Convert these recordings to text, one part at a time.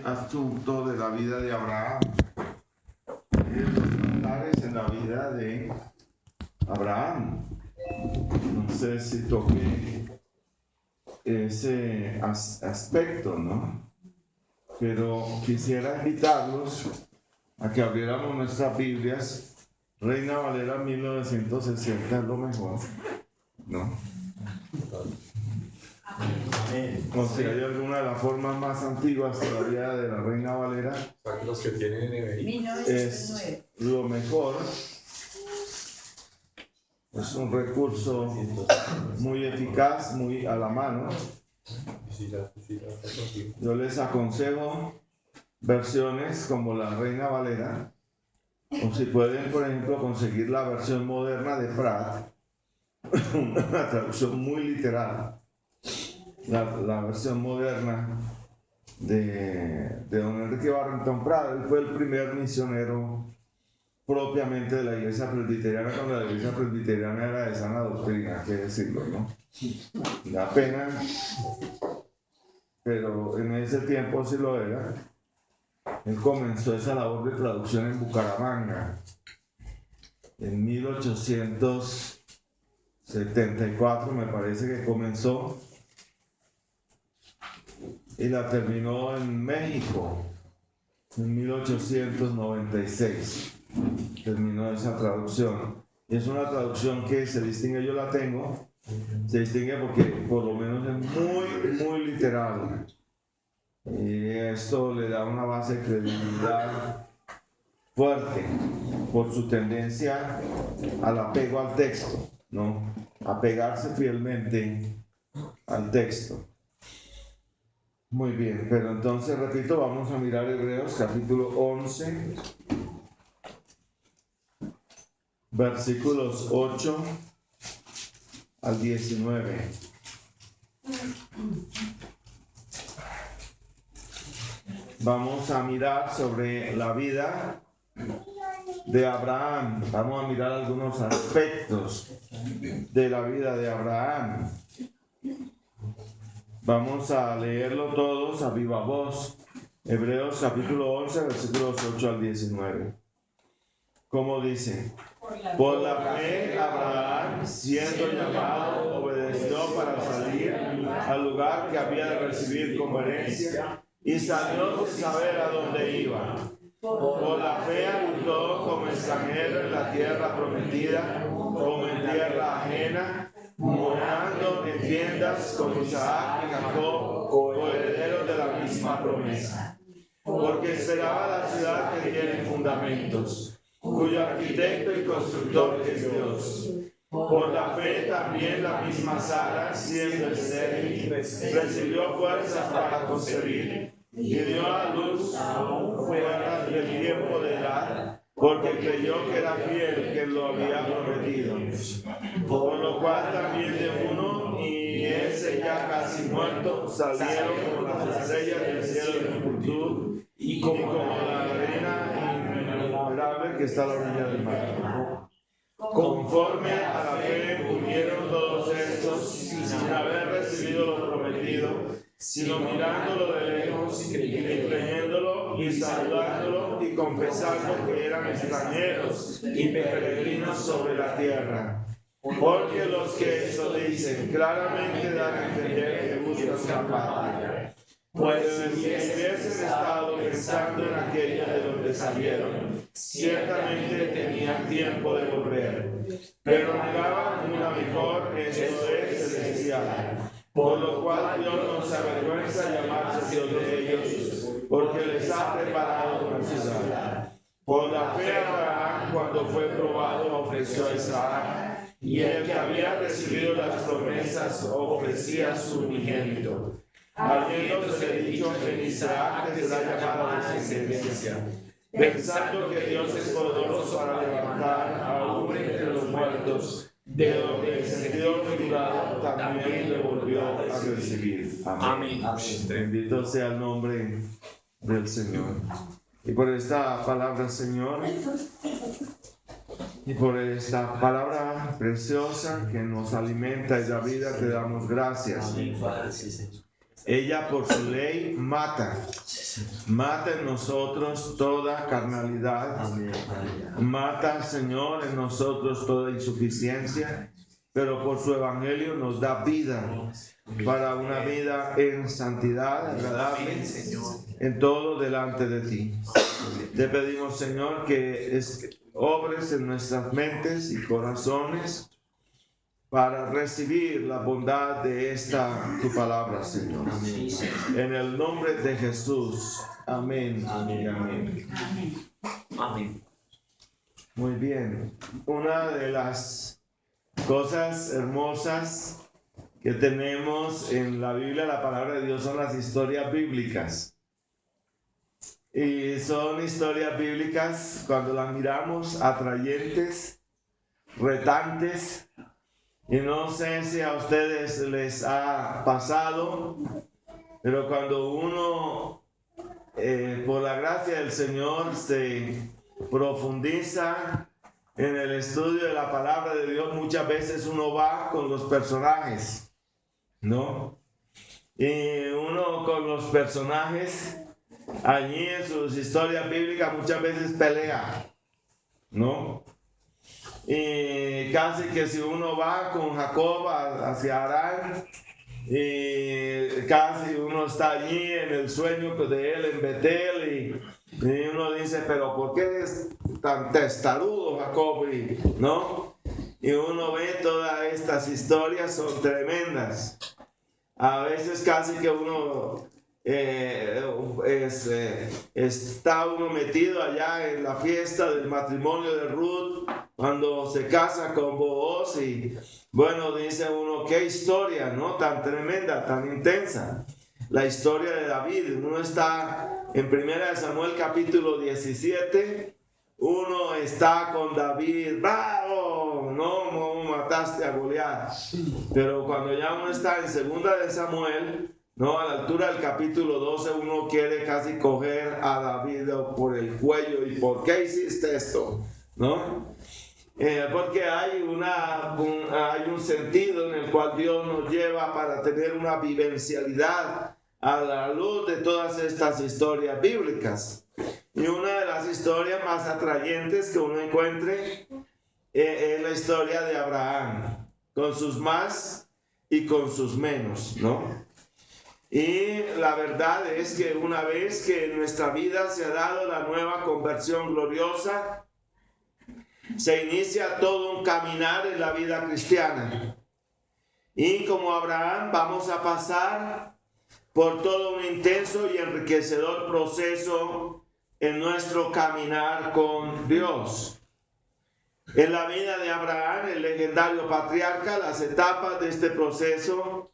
asunto de la vida de Abraham. Los altares en la vida de Abraham. No sé si toqué ese aspecto, ¿no? Pero quisiera invitarlos a que abriéramos nuestras Biblias. Reina Valera 1960 es lo mejor, ¿no? O sea, hay alguna de las formas más antiguas todavía de la Reina Valera. Los que tienen NBI. Es lo mejor. Es un recurso muy eficaz, muy a la mano. Yo les aconsejo versiones como la Reina Valera, o si pueden, por ejemplo, conseguir la versión moderna de Pratt, una traducción muy literal. La versión moderna de don Enrique Barrington Pratt. Él fue el primer misionero propiamente de la iglesia presbiteriana, cuando la iglesia presbiteriana era de sana doctrina, hay que decirlo, ¿no? Da pena, pero en ese tiempo sí lo era. Él comenzó esa labor de traducción en Bucaramanga en 1874, me parece que comenzó, y la terminó en México en 1896. Terminó esa traducción. Y es una traducción que se distingue, yo la tengo, se distingue porque por lo menos es muy literal. Y esto le da una base de credibilidad fuerte por su tendencia al apego al texto, ¿no? Apegarse fielmente al texto. Muy bien, pero entonces, repito, vamos a mirar Hebreos capítulo 11, versículos 8 al 19. Vamos a mirar sobre la vida de Abraham. Vamos a mirar algunos aspectos de la vida de Abraham. Vamos a leerlo todos a viva voz. Hebreos capítulo 11, versículos 8 al 19. ¿Cómo dice? Por la fe Abraham, siendo llamado, obedeció para salir al lugar que había de recibir como herencia y salió sin saber a dónde iba. Por la fe habitó como extranjero en la tierra prometida, como en tierra ajena, morando en tiendas con Isaac y Jacob, coherederos de la misma promesa. Porque esperaba la ciudad que tiene fundamentos, cuyo arquitecto y constructor es Dios. Por la fe también la misma Sara, siendo estéril, recibió fuerzas para concebir y dio a luz aún fuera del tiempo de edad, porque creyó que era fiel que lo había prometido. Por lo cual también de uno, y ese ya casi muerto, salieron como las estrellas del cielo de juventud y como la arena innumerable que está a la orilla del mar. Conforme a la fe murieron todos estos sin haber recibido lo prometido, sino mirándolo de lejos y creyéndolo y saludándolo y confesando que eran extranjeros y peregrinos sobre la tierra. Porque los que eso dicen claramente dan a entender que buscan una patria. Pues si hubiesen estado pensando en aquello de donde salieron, ciertamente tenían tiempo de volver, pero negaban una mejor, esto es celestial. Por lo cual Dios no se avergüenza llamarse Dios de ellos, porque les ha preparado una ciudad. Por la fe Abraham, cuando fue probado, ofreció a Isaac, y el que había recibido las promesas ofrecía su unigénito, habiéndose dicho en Isaac que será llamada descendencia, pensando que Dios es poderoso para levantar a uno entre los muertos, de donde el sentido figurado también le volvió a recibir. Amén. Bendito sea el nombre del Señor. Y por esta palabra, Señor, y por esta palabra preciosa que nos alimenta y da vida, te damos gracias. Ella por su ley mata, Mata en nosotros toda carnalidad. Mata, Señor, en nosotros toda insuficiencia, pero por su evangelio nos da vida para una vida en santidad, agradable, en todo delante de ti. Te pedimos, Señor, que obres en nuestras mentes y corazones para recibir la bondad de tu palabra, Señor. En el nombre de Jesús. Amén. Amén. Amén. Amén. Muy bien. Una de las cosas hermosas que tenemos en la Biblia, la palabra de Dios, son las historias bíblicas. Y son historias bíblicas, cuando las miramos, atrayentes, retantes. Y no sé si a ustedes les ha pasado, pero cuando uno, por la gracia del Señor, se profundiza en el estudio de la palabra de Dios, muchas veces uno va con los personajes, ¿no? Y uno con los personajes, allí en sus historias bíblicas, muchas veces pelea, ¿no? Y casi que si uno va con Jacob hacia Harán, y casi uno está allí en el sueño de él en Betel, y uno dice, pero ¿por qué es tan testarudo Jacob? ¿No? Y uno ve todas estas historias, son tremendas. A veces casi que uno está uno metido allá en la fiesta del matrimonio de Ruth, cuando se casa con Booz, y bueno, dice uno, qué historia, ¿no? Tan tremenda, tan intensa. La historia de David. Uno está en 1 Samuel capítulo 17, uno está con David, ¡bravo! No mataste a Goliat. Pero cuando ya uno está en 2 Samuel, no, a la altura del capítulo 12, uno quiere casi coger a David por el cuello. ¿Y por qué hiciste esto? ¿No? Porque hay un sentido en el cual Dios nos lleva para tener una vivencialidad a la luz de todas estas historias bíblicas. Y una de las historias más atrayentes que uno encuentre es la historia de Abraham, con sus más y con sus menos, ¿no? Y la verdad es que una vez que en nuestra vida se ha dado la nueva conversión gloriosa, se inicia todo un caminar en la vida cristiana. Y como Abraham vamos a pasar por todo un intenso y enriquecedor proceso en nuestro caminar con Dios. En la vida de Abraham, el legendario patriarca, las etapas de este proceso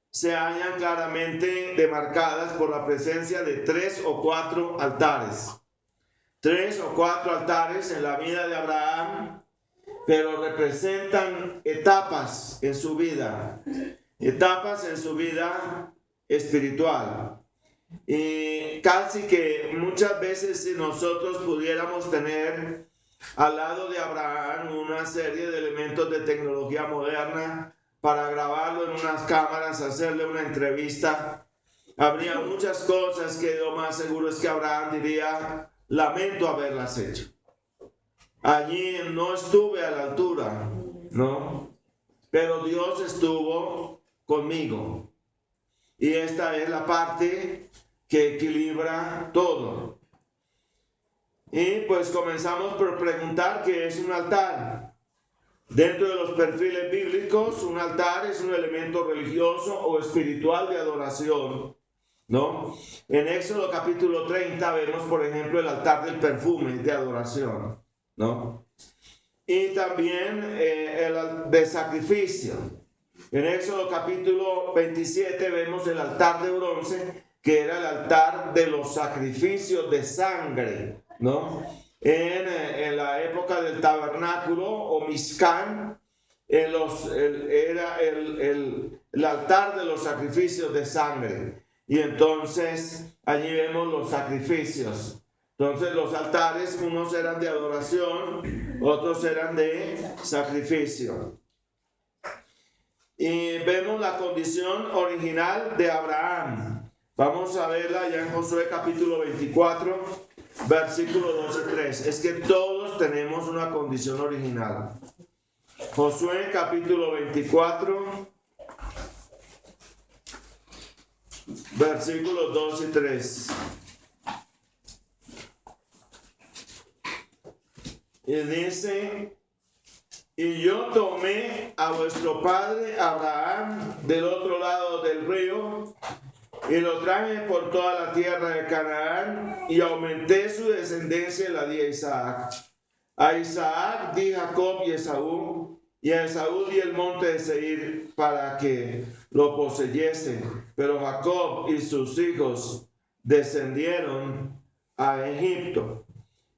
se hallan claramente demarcadas por la presencia de 3 o 4 altares. 3 o 4 altares en la vida de Abraham, pero representan etapas en su vida espiritual. Y casi que muchas veces si nosotros pudiéramos tener al lado de Abraham una serie de elementos de tecnología moderna para grabarlo en unas cámaras, hacerle una entrevista, habría muchas cosas que lo más seguro es que Abraham diría, lamento haberlas hecho. Allí no estuve a la altura, ¿no? Pero Dios estuvo conmigo. Y esta es la parte que equilibra todo. Y pues comenzamos por preguntar qué es un altar. Dentro de los perfiles bíblicos, un altar es un elemento religioso o espiritual de adoración, ¿no? En Éxodo capítulo 30 vemos, por ejemplo, el altar del perfume de adoración, ¿no? Y también el de sacrificio. En Éxodo capítulo 27 vemos el altar de bronce, que era el altar de los sacrificios de sangre, ¿no? En la época del tabernáculo o Mizcán, era el altar de los sacrificios de sangre. Y entonces allí vemos los sacrificios. Entonces los altares, unos eran de adoración, otros eran de sacrificio. Y vemos la condición original de Abraham. Vamos a verla ya en Josué capítulo 24, versículo 2 y 3. Es que todos tenemos una condición original. Josué capítulo 24, versículos 2 y 3. Y dice: y yo tomé a vuestro padre Abraham del otro lado del río, y lo traje por toda la tierra de Canaán, y aumenté su descendencia y la di a Isaac. A Isaac di Jacob y Esaú, y a Esaú di el monte de Seir para que lo poseyesen. Pero Jacob y sus hijos descendieron a Egipto.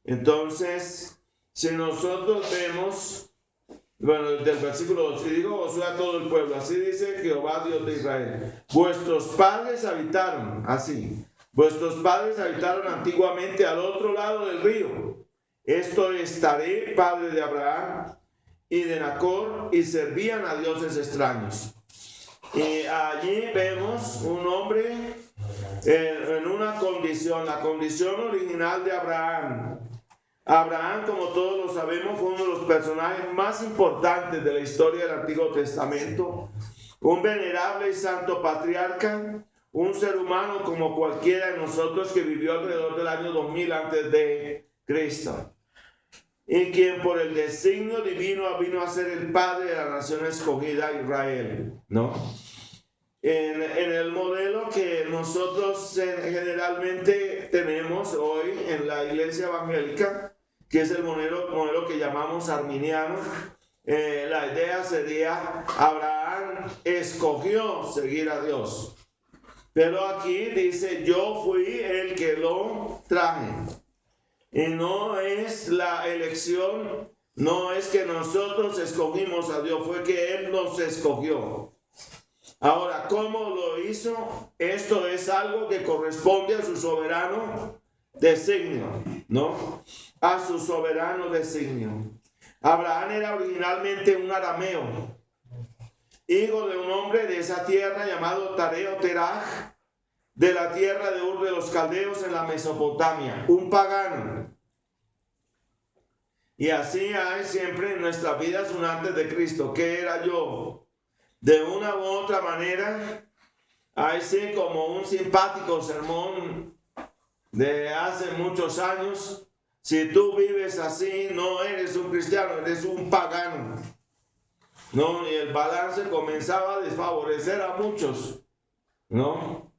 Entonces, si nosotros vemos, bueno, del versículo 2, y digo Josué a todo el pueblo, así dice Jehová Dios de Israel: vuestros padres habitaron, así, vuestros padres habitaron antiguamente al otro lado del río. Esto es Taré, padre de Abraham y de Nacor, y servían a dioses extraños. Y allí vemos un hombre en una condición, la condición original de Abraham. Abraham, como todos lo sabemos, fue uno de los personajes más importantes de la historia del Antiguo Testamento. Un venerable y santo patriarca, un ser humano como cualquiera de nosotros que vivió alrededor del año 2000 antes de Cristo. Y quien por el designio divino vino a ser el padre de la nación escogida, Israel, ¿no? En el modelo que nosotros generalmente tenemos hoy en la iglesia evangélica, que es el modelo que llamamos arminiano, la idea sería: Abraham escogió seguir a Dios. Pero aquí dice: yo fui el que lo traje. Y no es la elección, no es que nosotros escogimos a Dios, fue que Él nos escogió. Ahora, ¿cómo lo hizo? Esto es algo que corresponde a su soberano designio, ¿no? A su soberano designio. Abraham era originalmente un arameo, hijo de un hombre de esa tierra llamado Taré o Teraj, de la tierra de Ur de los Caldeos en la Mesopotamia, un pagano. Y así hay siempre en nuestras vidas un antes de Cristo. ¿Qué era yo? De una u otra manera, hay sí como un simpático sermón de hace muchos años: si tú vives así, no eres un cristiano, eres un pagano, ¿no? Y el balance comenzaba a desfavorecer a muchos, ¿no?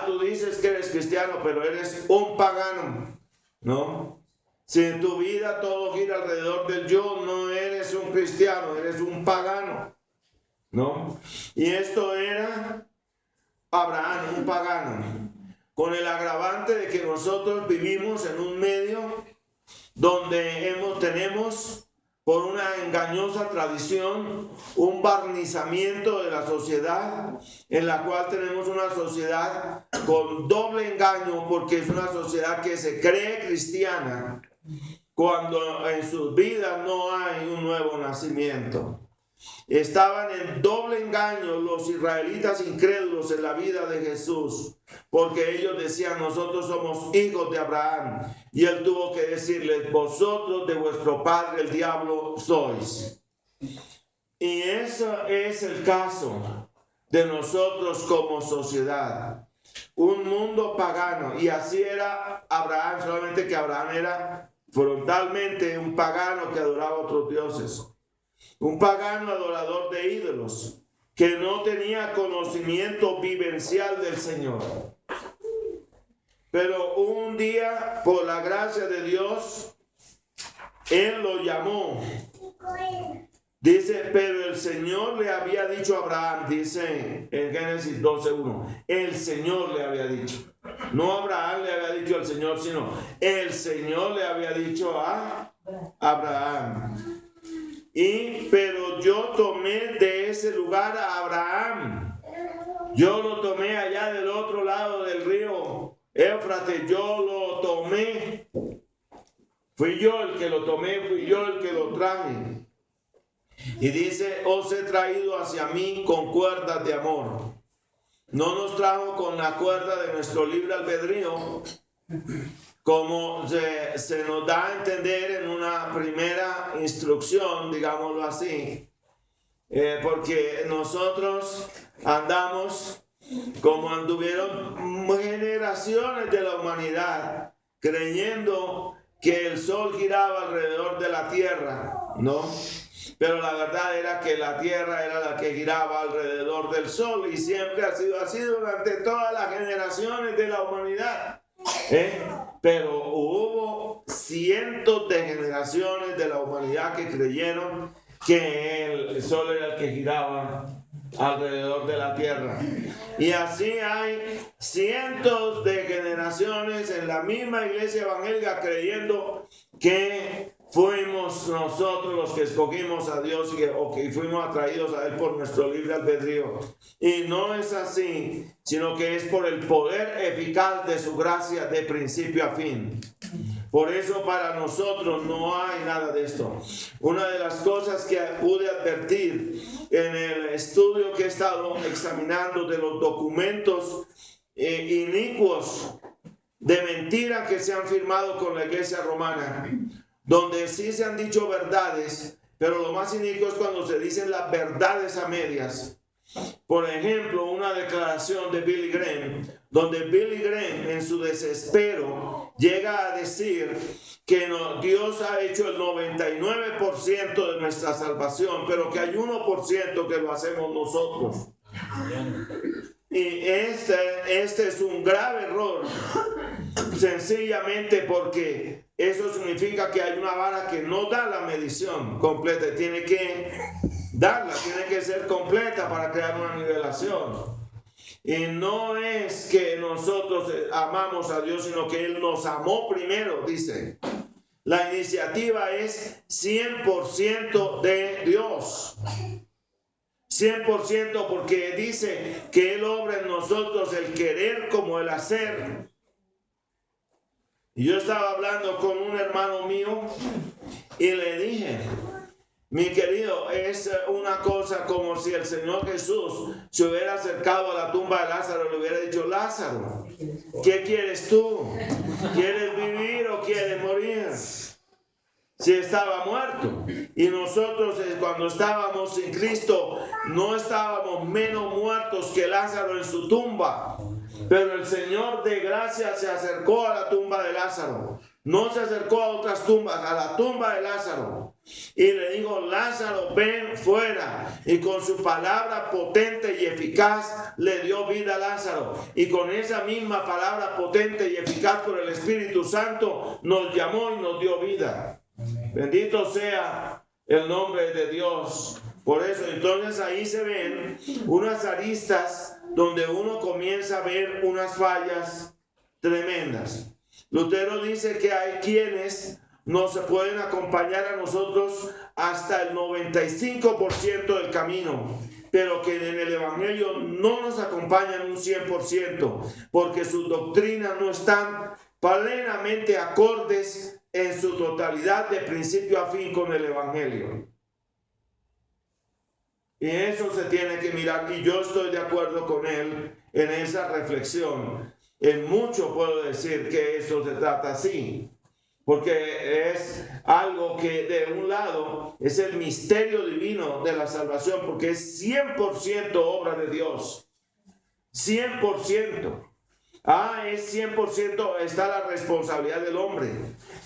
Tú dices que eres cristiano, pero eres un pagano, ¿no? Si en tu vida todo gira alrededor del yo, no eres un cristiano, eres un pagano, ¿no? Y esto era Abraham, un pagano, con el agravante de que nosotros vivimos en un medio donde tenemos, por una engañosa tradición, un barnizamiento de la sociedad, en la cual tenemos una sociedad con doble engaño, porque es una sociedad que se cree cristiana cuando en sus vidas no hay un nuevo nacimiento. Estaban en doble engaño los israelitas incrédulos en la vida de Jesús, porque ellos decían: nosotros somos hijos de Abraham, y él tuvo que decirles: vosotros de vuestro padre el diablo sois. Y eso es el caso de nosotros como sociedad, un mundo pagano. Y así era Abraham, solamente que Abraham era frontalmente un pagano que adoraba a otros dioses. Un pagano adorador de ídolos, que no tenía conocimiento vivencial del Señor. Pero un día, por la gracia de Dios, Él lo llamó. Dice: pero el Señor le había dicho a Abraham, dice en Génesis 12:1, el Señor le había dicho. No Abraham le había dicho al Señor, sino el Señor le había dicho a Abraham. Pero yo tomé de ese lugar a Abraham. Yo lo tomé allá del otro lado del río Éufrates. Yo lo tomé. Fui yo el que lo tomé, fui yo el que lo traje. Y dice: os he traído hacia mí con cuerdas de amor. no nos trajo con la cuerda de nuestro libre albedrío, como se nos da a entender en una primera instrucción, digámoslo así, porque nosotros andamos como anduvieron generaciones de la humanidad, creyendo que el sol giraba alrededor de la tierra, ¿no? Pero la verdad era que la tierra era la que giraba alrededor del sol, y siempre ha sido así durante todas las generaciones de la humanidad. Pero hubo cientos de generaciones de la humanidad que creyeron que el sol era el que giraba alrededor de la tierra. Y así hay cientos de generaciones en la misma iglesia evangélica creyendo que fuimos nosotros los que escogimos a Dios o que fuimos atraídos a Él por nuestro libre albedrío. Y no es así, sino que es por el poder eficaz de su gracia de principio a fin. Por eso para nosotros no hay nada de esto. Una de las cosas que pude advertir en el estudio que he estado examinando de los documentos inicuos de mentira que se han firmado con la iglesia romana, donde sí se han dicho verdades, pero lo más inicuo es cuando se dicen las verdades a medias. Por ejemplo, una declaración de Billy Graham, donde Billy Graham en su desespero llega a decir que Dios ha hecho el 99% de nuestra salvación, pero que hay 1% que lo hacemos nosotros. Y este es un grave error, sencillamente porque eso significa que hay una vara que no da la medición completa, tiene que darla, tiene que ser completa para crear una nivelación. Y no es que nosotros amamos a Dios, sino que Él nos amó primero, dice. La iniciativa es 100% de Dios. 100% porque dice que Él obra en nosotros el querer como el hacer. Y yo estaba hablando con un hermano mío y le dije: mi querido, es una cosa como si el Señor Jesús se hubiera acercado a la tumba de Lázaro y le hubiera dicho: Lázaro, ¿qué quieres tú? ¿Quieres vivir o quieres morir? Si estaba muerto. Y nosotros cuando estábamos sin Cristo no estábamos menos muertos que Lázaro en su tumba. Pero el Señor de gracia se acercó a la tumba de Lázaro. No se acercó a otras tumbas, a la tumba de Lázaro. Y le dijo: Lázaro, ven fuera. Y con su palabra potente y eficaz le dio vida a Lázaro. Y con esa misma palabra potente y eficaz por el Espíritu Santo nos llamó y nos dio vida. Bendito sea el nombre de Dios. Por eso, entonces ahí se ven unas aristas donde uno comienza a ver unas fallas tremendas. Lutero dice que hay quienes nos pueden acompañar a nosotros hasta el 95% del camino, pero que en el Evangelio no nos acompañan un 100%, porque sus doctrinas no están plenamente acordes en su totalidad de principio a fin con el Evangelio. Y eso se tiene que mirar, y yo estoy de acuerdo con él en esa reflexión. En mucho puedo decir que eso se trata así, porque es algo que de un lado es el misterio divino de la salvación, porque es 100% obra de Dios. 100%. Es 100%, está la responsabilidad del hombre,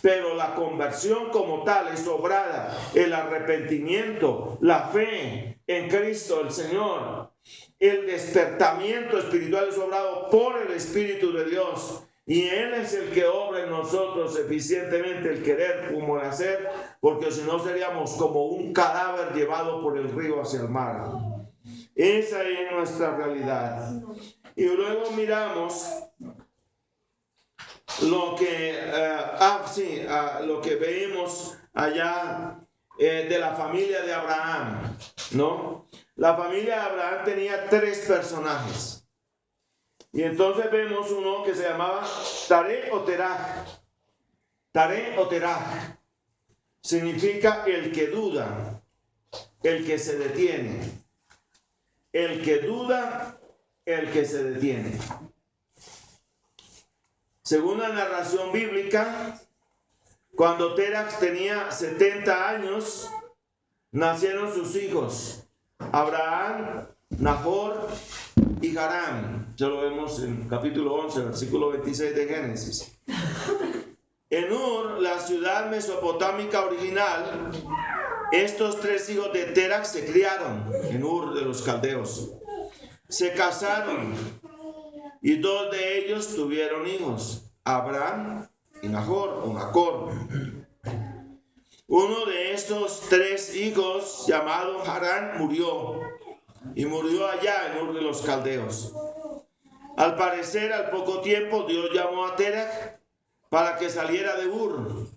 pero la conversión como tal es obrada, el arrepentimiento, la fe en Cristo el Señor, el despertamiento espiritual es obrado por el Espíritu de Dios, y Él es el que obra en nosotros eficientemente el querer como el hacer, porque si no seríamos como un cadáver llevado por el río hacia el mar. Esa es nuestra realidad. Y luego miramos lo que, lo que vemos allá de la familia de Abraham, ¿no? La familia de Abraham tenía 3 personajes. Y entonces vemos uno que se llamaba Taré o Terah. Taré o Terah significa el que duda, el que se detiene. El que duda el que se detiene. Según la narración bíblica, cuando Térah tenía 70 años, nacieron sus hijos, Abraham, Nahor y Harán. Ya lo vemos en capítulo 11, versículo 26 de Génesis. En Ur, la ciudad mesopotámica original, estos 3 hijos de Térah se criaron en Ur de los caldeos. Se casaron y 2 de ellos tuvieron hijos, Abraham y Nahor o Nacor. Uno de estos 3 hijos, llamado Harán, murió allá en Ur de los caldeos. Al parecer, al poco tiempo, Dios llamó a Térah para que saliera de Ur.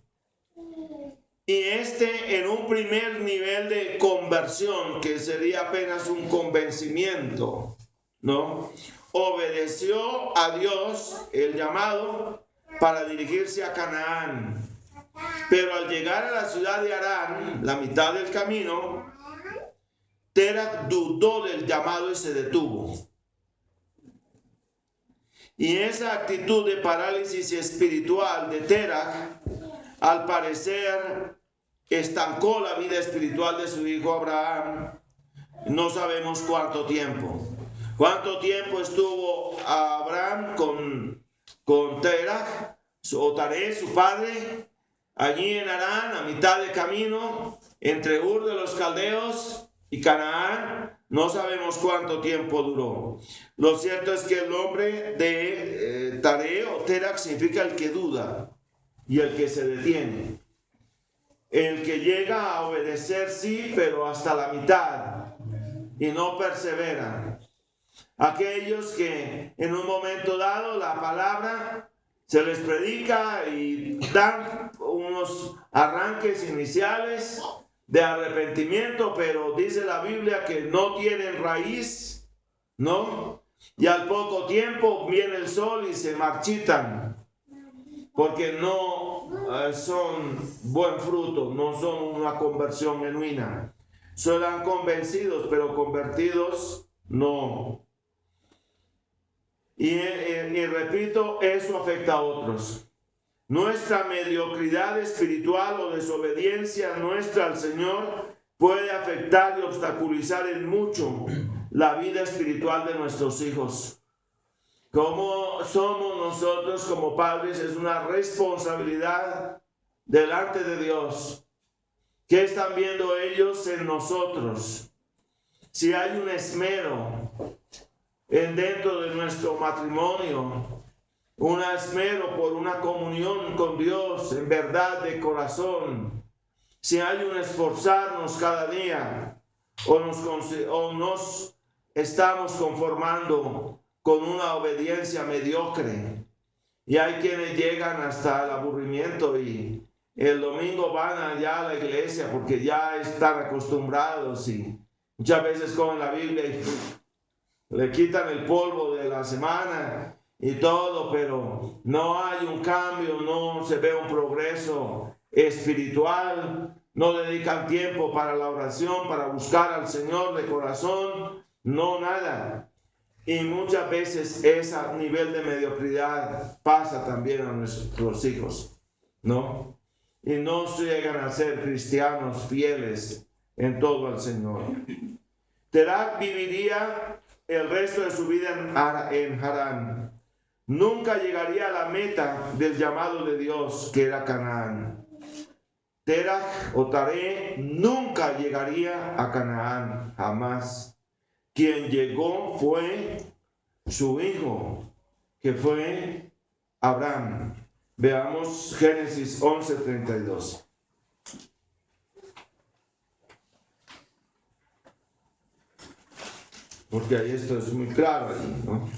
Y en un primer nivel de conversión, que sería apenas un convencimiento, ¿no?, obedeció a Dios el llamado para dirigirse a Canaán. Pero al llegar a la ciudad de Harán, la mitad del camino, Térah dudó del llamado y se detuvo. Y esa actitud de parálisis espiritual de Térah, al parecer, estancó la vida espiritual de su hijo Abraham. No sabemos cuánto tiempo. ¿Cuánto tiempo estuvo Abraham con Térah, o Taré, su padre, allí en Harán, a mitad de camino, entre Ur de los caldeos y Canaán? No sabemos cuánto tiempo duró. Lo cierto es que el nombre de Taré o Térah significa el que duda y el que se detiene. El que llega a obedecer, sí, pero hasta la mitad y no persevera. Aquellos que en un momento dado la palabra se les predica y dan unos arranques iniciales de arrepentimiento, pero dice la Biblia que no tienen raíz, ¿no? Y al poco tiempo viene el sol y se marchitan, porque no son buen fruto, no son una conversión genuina. Serán convencidos, pero convertidos no. Y repito, eso afecta a otros. Nuestra mediocridad espiritual o desobediencia nuestra al Señor puede afectar y obstaculizar en mucho la vida espiritual de nuestros hijos. Como somos nosotros como padres, es una responsabilidad delante de Dios. ¿Qué están viendo ellos en nosotros? Si hay un esmero dentro de nuestro matrimonio, un esmero por una comunión con Dios en verdad de corazón, si hay un esforzarnos cada día o nos estamos conformando con una obediencia mediocre, y hay quienes llegan hasta el aburrimiento y el domingo van allá a la iglesia porque ya están acostumbrados y muchas veces cogen la Biblia y le quitan el polvo de la semana y todo, pero no hay un cambio, no se ve un progreso espiritual, no dedican tiempo para la oración, para buscar al Señor de corazón, no nada. Y muchas veces ese nivel de mediocridad pasa también a nuestros hijos, ¿no? Y no llegan a ser cristianos fieles en todo al Señor. Térah viviría el resto de su vida en Harán. Nunca llegaría a la meta del llamado de Dios, que era Canaán. Térah o Taré nunca llegaría a Canaán, jamás. Quien llegó fue su hijo, que fue Abraham. Veamos Génesis 11:32. Porque ahí esto es muy claro, ¿no?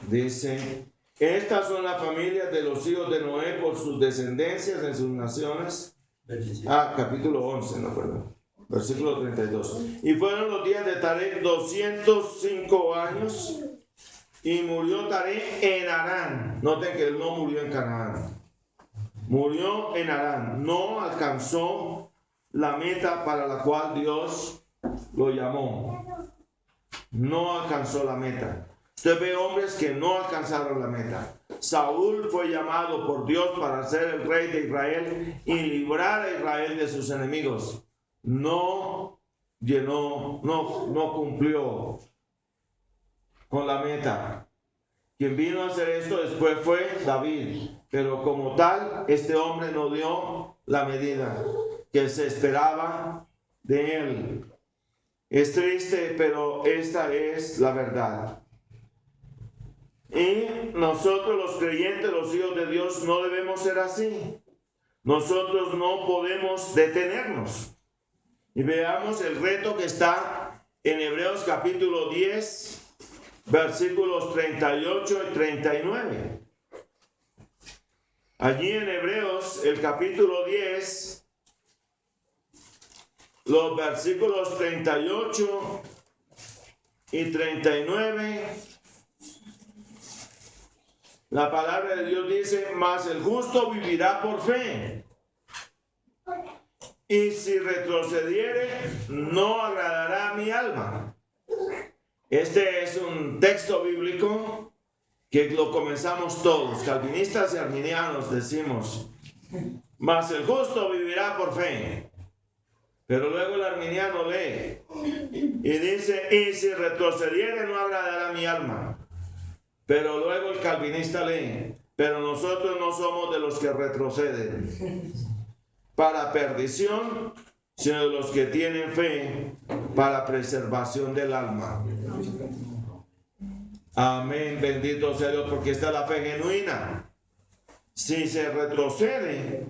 Dice: estas son las familias de los hijos de Noé por sus descendencias en sus naciones. Capítulo 11, no, perdón. Versículo 32. Y fueron los días de Taré 205 años, y murió Taré en Harán. Noten que él no murió en Canaán. Murió en Harán. No alcanzó la meta para la cual Dios lo llamó. no alcanzó la meta. Usted ve hombres que no alcanzaron la meta. Saúl fue llamado por Dios para ser el rey de Israel y librar a Israel de sus enemigos. No cumplió con la meta. Quien vino a hacer esto después fue David, pero como tal, este hombre no dio la medida que se esperaba de él. Es triste, pero esta es la verdad. Y nosotros los creyentes, los hijos de Dios, no debemos ser así. Nosotros no podemos detenernos. Y veamos el reto que está en Hebreos capítulo 10, versículos 38 y 39. Allí en Hebreos, el capítulo 10, los versículos 38 y 39, la palabra de Dios dice: mas el justo vivirá por fe, y si retrocediere, no agradará a mi alma. Este es un texto bíblico que lo comenzamos todos, calvinistas y arminianos, decimos: mas el justo vivirá por fe. Pero luego el arminiano lee y dice: y si retrocediere, no agradará a mi alma. Pero luego el calvinista lee: pero nosotros no somos de los que retroceden para perdición, sino de los que tienen fe para preservación del alma. Amén, bendito sea Dios, porque esta es la fe genuina. Si se retrocede,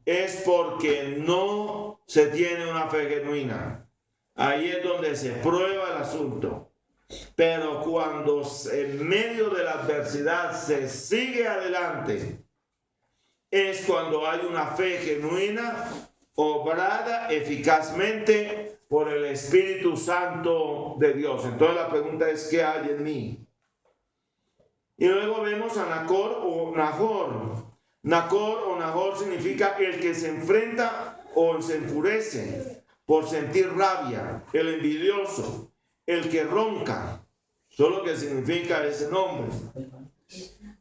es porque no se tiene una fe genuina. Ahí es donde se prueba el asunto. Pero cuando en medio de la adversidad se sigue adelante, es cuando hay una fe genuina, obrada eficazmente por el Espíritu Santo de Dios. Entonces la pregunta es: ¿qué hay en mí? Y luego vemos a Nacor o Nahor. Nacor o Nahor significa el que se enfrenta o se enfurece por sentir rabia, el envidioso, el que ronca. Eso es lo que significa ese nombre.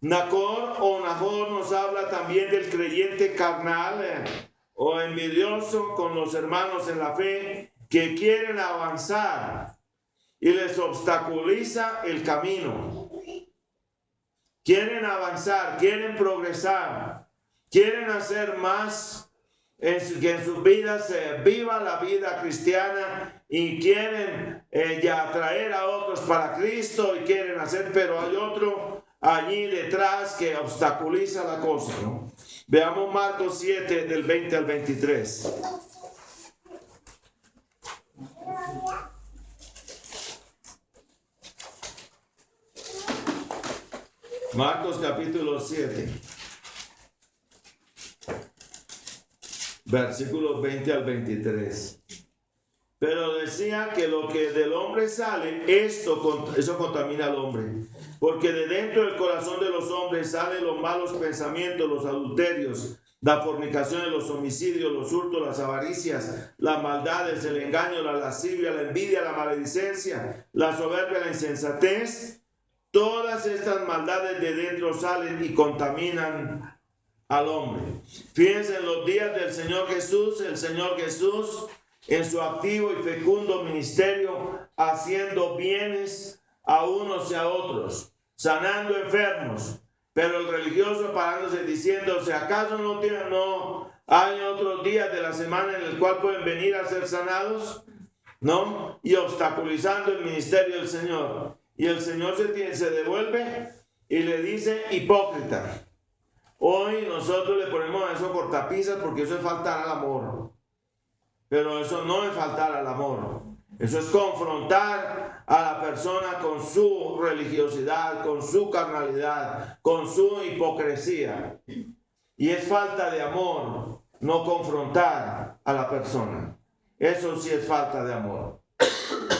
Nacor o Nahor nos habla también del creyente carnal o envidioso con los hermanos en la fe que quieren avanzar y les obstaculiza el camino. Quieren avanzar, quieren progresar, quieren hacer más, que en sus vidas se viva la vida cristiana y quieren ya atraer a otros para Cristo y quieren hacer, pero hay otro allí detrás que obstaculiza la cosa, ¿no? Veamos Marcos 7 del 20 al 23. Marcos capítulo 7, versículos 20 al 23. Pero decía que lo que del hombre sale, eso contamina al hombre. Porque de dentro del corazón de los hombres salen los malos pensamientos, los adulterios, la fornicación, los homicidios, los hurtos, las avaricias, las maldades, el engaño, la lascivia, la envidia, la maledicencia, la soberbia, la insensatez. Todas estas maldades de dentro salen y contaminan al hombre. Fíjense en los días del Señor Jesús, el Señor Jesús en su activo y fecundo ministerio, haciendo bienes a unos y a otros, sanando enfermos, pero el religioso parándose diciendo: si acaso no hay otros días de la semana en el cual pueden venir a ser sanados, ¿no? Y obstaculizando el ministerio del Señor. Y el Señor se devuelve y le dice: hipócrita. Hoy nosotros le ponemos a eso cortapisas porque eso es faltar al amor. Pero eso no es faltar al amor. Eso es confrontar a la persona con su religiosidad, con su carnalidad, con su hipocresía. Y es falta de amor no confrontar a la persona. Eso sí es falta de amor.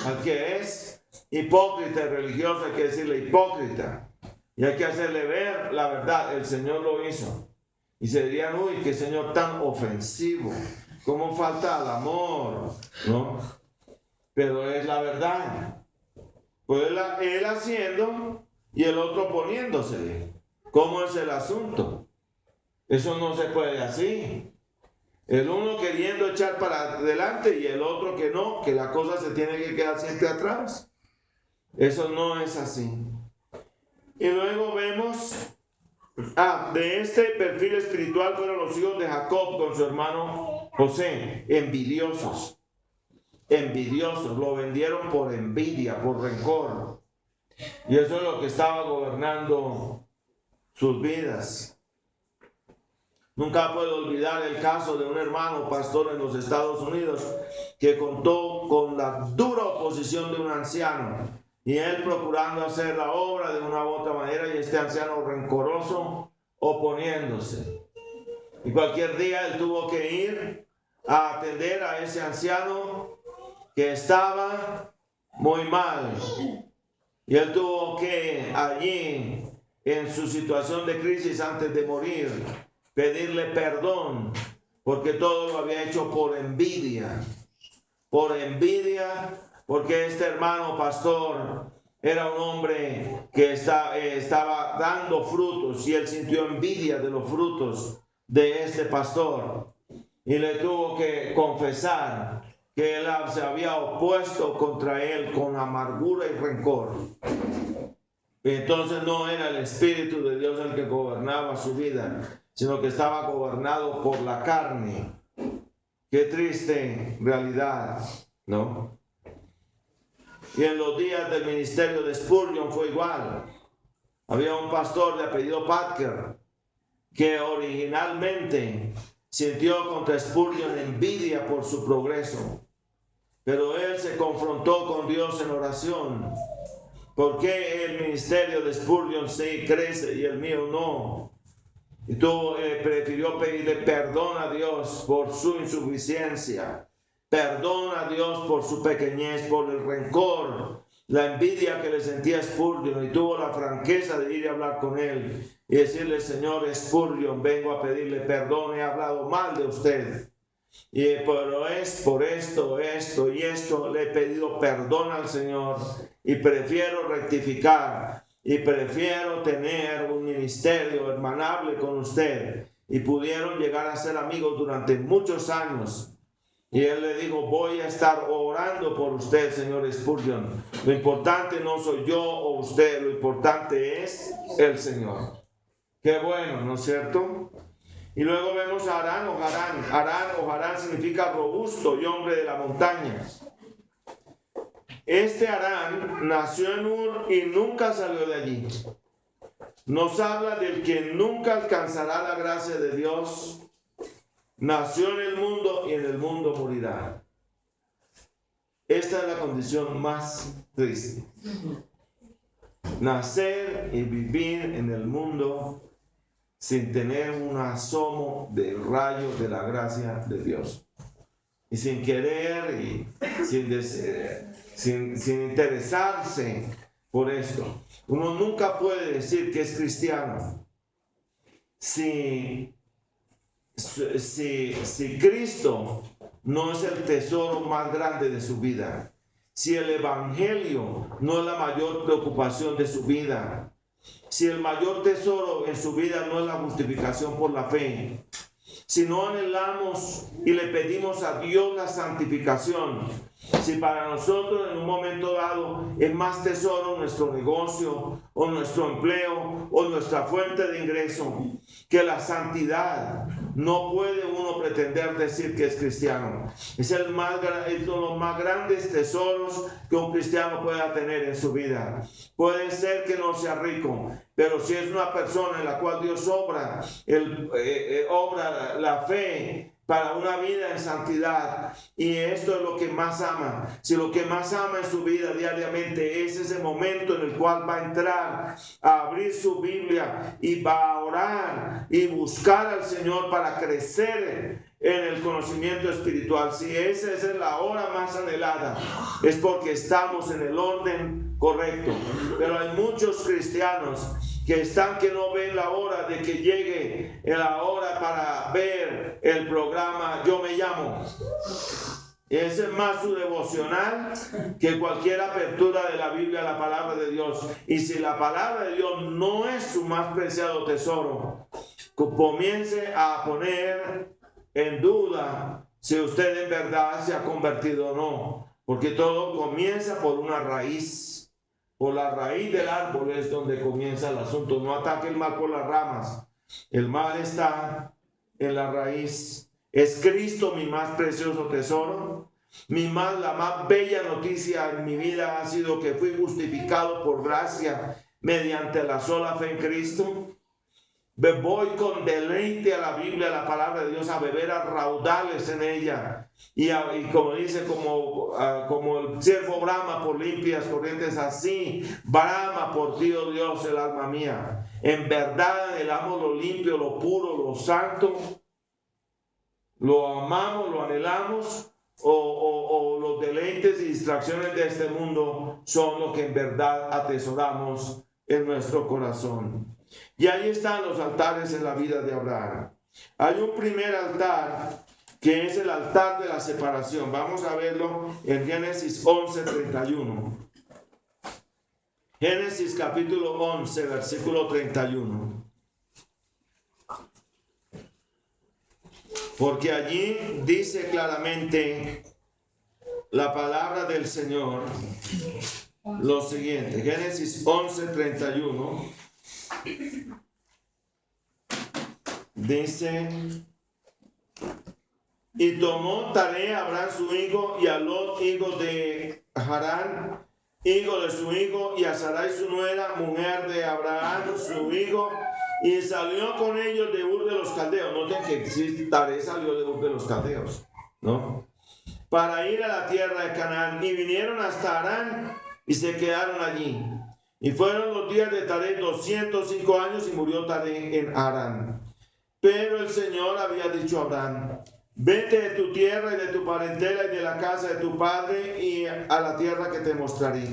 Al que es hipócrita y religioso hay que decirle hipócrita. Y hay que hacerle ver la verdad. El Señor lo hizo. Y se dirían: uy, qué Señor tan ofensivo. ¿Cómo falta el amor? ¿No? Pero es la verdad. Pues él haciendo y el otro poniéndosele. ¿Cómo es el asunto? Eso no se puede así. El uno queriendo echar para adelante y el otro que no, que la cosa se tiene que quedar siempre atrás. Eso no es así. Y luego vemos, de este perfil espiritual fueron los hijos de Jacob con su hermano José, envidiosos. Envidiosos, lo vendieron por envidia, por rencor. Y eso es lo que estaba gobernando sus vidas. Nunca puedo olvidar el caso de un hermano pastor en los Estados Unidos que contó con la dura oposición de un anciano y él procurando hacer la obra de una u otra manera y este anciano rencoroso oponiéndose. Y cualquier día él tuvo que ir a atender a ese anciano que estaba muy mal. Y él tuvo que allí, en su situación de crisis antes de morir, pedirle perdón, porque todo lo había hecho por envidia, porque este hermano pastor era un hombre que estaba dando frutos y él sintió envidia de los frutos de este pastor y le tuvo que confesar que él se había opuesto contra él con amargura y rencor. Entonces no era el Espíritu de Dios el que gobernaba su vida, sino que estaba gobernado por la carne. Qué triste realidad, ¿no? Y en los días del ministerio de Spurgeon fue igual. Había un pastor de apellido Parker que originalmente sintió contra Spurgeon envidia por su progreso, pero él se confrontó con Dios en oración. ¿Por qué el ministerio de Spurgeon sí crece y el mío no? Y prefirió pedirle perdón a Dios por su insuficiencia, perdón a Dios por su pequeñez, por el rencor, la envidia que le sentía Spurgeon, y tuvo la franqueza de ir a hablar con él y decirle: Señor Spurgeon, vengo a pedirle perdón, he hablado mal de usted, pero es por esto y esto, le he pedido perdón al Señor y prefiero rectificar y prefiero tener un ministerio hermanable con usted. Y pudieron llegar a ser amigos durante muchos años. Y él le dijo: voy a estar orando por usted, señor Spurgeon. Lo importante no soy yo o usted, lo importante es el Señor. Qué bueno, ¿no es cierto? Y luego vemos a Harán o Harán. Harán o Harán significa robusto y hombre de la montaña. Este Harán nació en Ur y nunca salió de allí. Nos habla del que nunca alcanzará la gracia de Dios. Nació en el mundo y en el mundo morirá. Esta es la condición más triste. Nacer y vivir en el mundo sin tener un asomo de rayo de la gracia de Dios. Y sin querer y sin interesarse por esto. Uno nunca puede decir que es cristiano si Cristo no es el tesoro más grande de su vida, si el Evangelio no es la mayor preocupación de su vida, si el mayor tesoro en su vida no es la justificación por la fe, si no anhelamos y le pedimos a Dios la santificación, si para nosotros en un momento dado es más tesoro nuestro negocio o nuestro empleo o nuestra fuente de ingreso que la santidad, no puede uno pretender decir que es cristiano. Es uno de los más grandes tesoros que un cristiano pueda tener en su vida. Puede ser que no sea rico, pero si es una persona en la cual Dios obra la fe para una vida en santidad, y esto es lo que más ama. Si lo que más ama en su vida diariamente es ese momento en el cual va a entrar a abrir su Biblia y va a orar y buscar al Señor para crecer en el conocimiento espiritual, si esa es la hora más anhelada, es porque estamos en el orden correcto. Pero hay muchos cristianos que no ven la hora de que llegue la hora para ver el programa Yo Me Llamo. Ese es más su devocional que cualquier apertura de la Biblia a la palabra de Dios. Y si la palabra de Dios no es su más preciado tesoro, comience a poner en duda si usted en verdad se ha convertido o no. Porque todo comienza por una raíz. Por la raíz del árbol es donde comienza el asunto. No ataque el mal por las ramas. El mal está en la raíz. ¿Es Cristo mi más precioso tesoro? La más bella noticia en mi vida ha sido que fui justificado por gracia mediante la sola fe en Cristo. Voy con deleite a la Biblia, a la palabra de Dios, a beber a raudales en ella. Y como dice, como el siervo brama por limpias corrientes, así brama por ti, oh Dios, el alma mía. En verdad anhelamos lo limpio, lo puro, lo santo. Lo amamos, lo anhelamos, o los deleites y distracciones de este mundo son lo que en verdad atesoramos en nuestro corazón. Y ahí están los altares en la vida de Abraham. Hay un primer altar que es el altar de la separación. Vamos a verlo en Génesis 11:31. Génesis capítulo 11, versículo 31. Porque allí dice claramente la palabra del Señor lo siguiente. Génesis 11:31 dice: y tomó Taré a Abraham su hijo, y a Lot hijo de Harán, hijo de su hijo, y a Sarai su nuera, mujer de Abraham su hijo, y salió con ellos de Ur de los Caldeos. Noten que Taré salió de Ur de los Caldeos, ¿no? Para ir a la tierra de Canaán, y vinieron hasta Harán y se quedaron allí. Y fueron los días de Taré 205 años, y murió Taré en Harán. Pero el Señor había dicho a Abraham: vete de tu tierra y de tu parentela y de la casa de tu padre y a la tierra que te mostraré.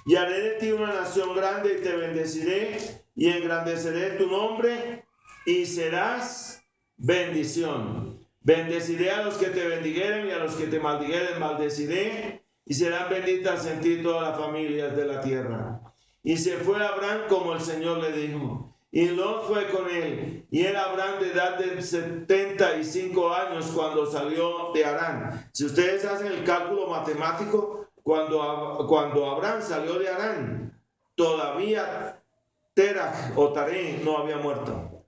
Y haré de ti una nación grande y te bendeciré y engrandeceré tu nombre y serás bendición. Bendeciré a los que te bendigeren y a los que te maldijeren maldeciré, y serán benditas en ti todas las familias de la tierra. Y se fue Abraham como el Señor le dijo, y Lot fue con él, y era Abraham de edad de 75 años cuando salió de Harán. Si ustedes hacen el cálculo matemático, cuando Abraham salió de Harán, todavía Terach o Taré no había muerto.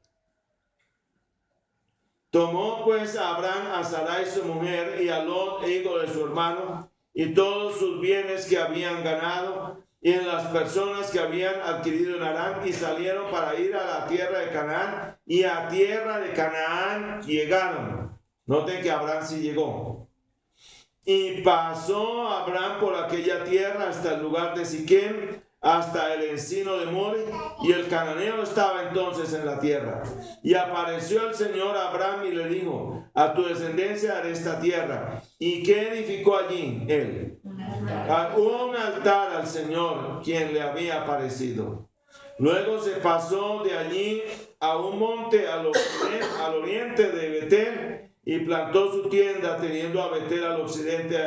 Tomó pues a Abraham a Sarai su mujer y a Lot hijo de su hermano y todos sus bienes que habían ganado y en las personas que habían adquirido en Harán, y salieron para ir a la tierra de Canaán, y a tierra de Canaán llegaron. Noten que Abraham sí llegó. Y pasó Abraham por aquella tierra hasta el lugar de Siquem, hasta el encino de More, y el cananeo estaba entonces en la tierra. Y apareció el Señor a Abraham y le dijo: a tu descendencia haré esta tierra. ¿Y qué edificó allí él? Un altar al Señor, quien le había aparecido. Luego se pasó de allí a un monte al oriente de Betel, y plantó su tienda teniendo a Betel al occidente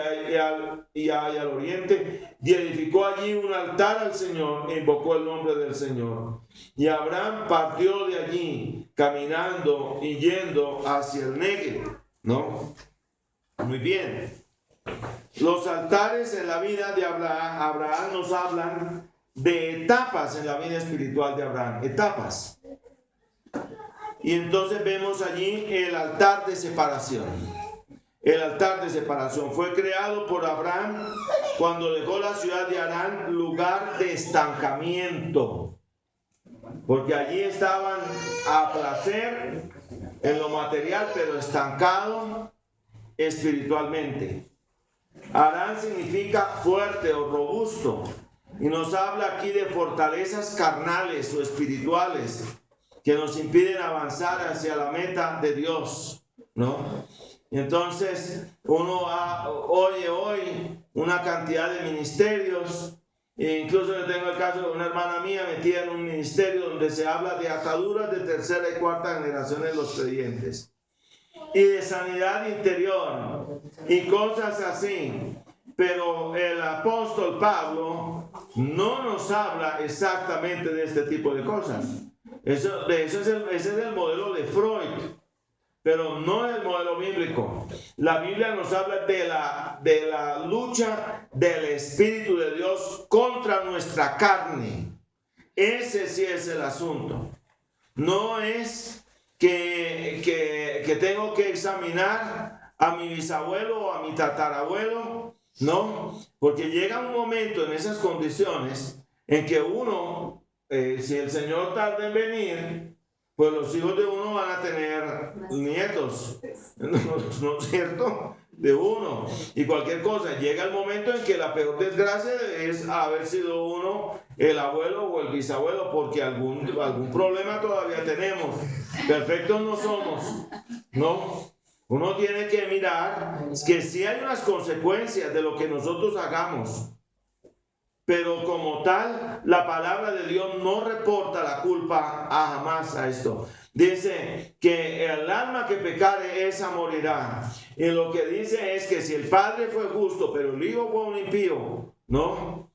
y al oriente, y edificó allí un altar al Señor e invocó el nombre del Señor. Y Abraham partió de allí caminando y yendo hacia el Negev, ¿no? Muy bien. Los altares en la vida de Abraham nos hablan de etapas en la vida espiritual de Abraham, etapas. Y entonces vemos allí el altar de separación. El altar de separación fue creado por Abraham cuando dejó la ciudad de Harán, lugar de estancamiento, porque allí estaban a placer en lo material, pero estancado espiritualmente. Harán significa fuerte o robusto, y nos habla aquí de fortalezas carnales o espirituales que nos impiden avanzar hacia la meta de Dios, ¿no? Entonces uno oye hoy una cantidad de ministerios, e incluso yo tengo el caso de una hermana mía metida en un ministerio donde se habla de ataduras de tercera y cuarta generación de los creyentes y de sanidad interior. y cosas así. Pero el apóstol Pablo no nos habla exactamente de este tipo de cosas. Ese es el modelo de Freud, pero no es el modelo bíblico. La Biblia nos habla de la lucha del Espíritu de Dios contra nuestra carne. Ese sí es el asunto. No es que tengo que examinar a mi bisabuelo o a mi tatarabuelo, no, porque llega un momento en esas condiciones en que uno, si el Señor tarda en venir, pues los hijos de uno van a tener nietos, ¿no es cierto? De uno. Y cualquier cosa, llega el momento en que la peor desgracia es haber sido uno el abuelo o el bisabuelo, porque algún problema todavía tenemos. Perfectos no somos, ¿no? Uno tiene que mirar que sí hay unas consecuencias de lo que nosotros hagamos. Pero como tal, la palabra de Dios no reporta la culpa jamás a esto. Dice que el alma que pecare, esa morirá. Y lo que dice es que si el padre fue justo, pero el hijo fue un impío, ¿no?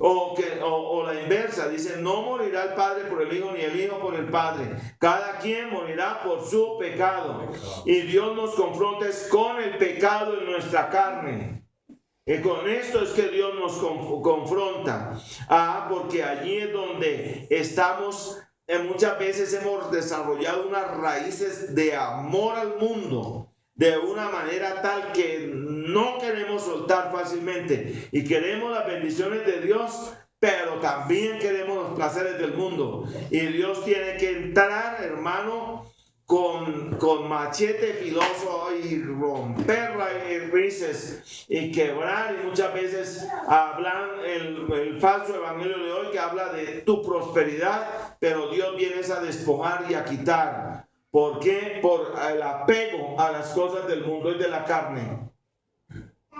O la inversa, dice, no morirá el padre por el hijo, ni el hijo por el padre. Cada quien morirá por su pecado. Y Dios nos confronta con el pecado en nuestra carne. Y con esto es que Dios nos confronta. Porque allí es donde estamos, muchas veces hemos desarrollado unas raíces de amor al mundo, de una manera tal que no queremos soltar fácilmente. Y queremos las bendiciones de Dios, pero también queremos los placeres del mundo. Y Dios tiene que entrar, hermano, con machete filoso y romper raíces y quebrar. Y muchas veces hablan el falso evangelio de hoy, que habla de tu prosperidad, pero Dios viene a despojar y a quitar. ¿Por qué? Por el apego a las cosas del mundo y de la carne.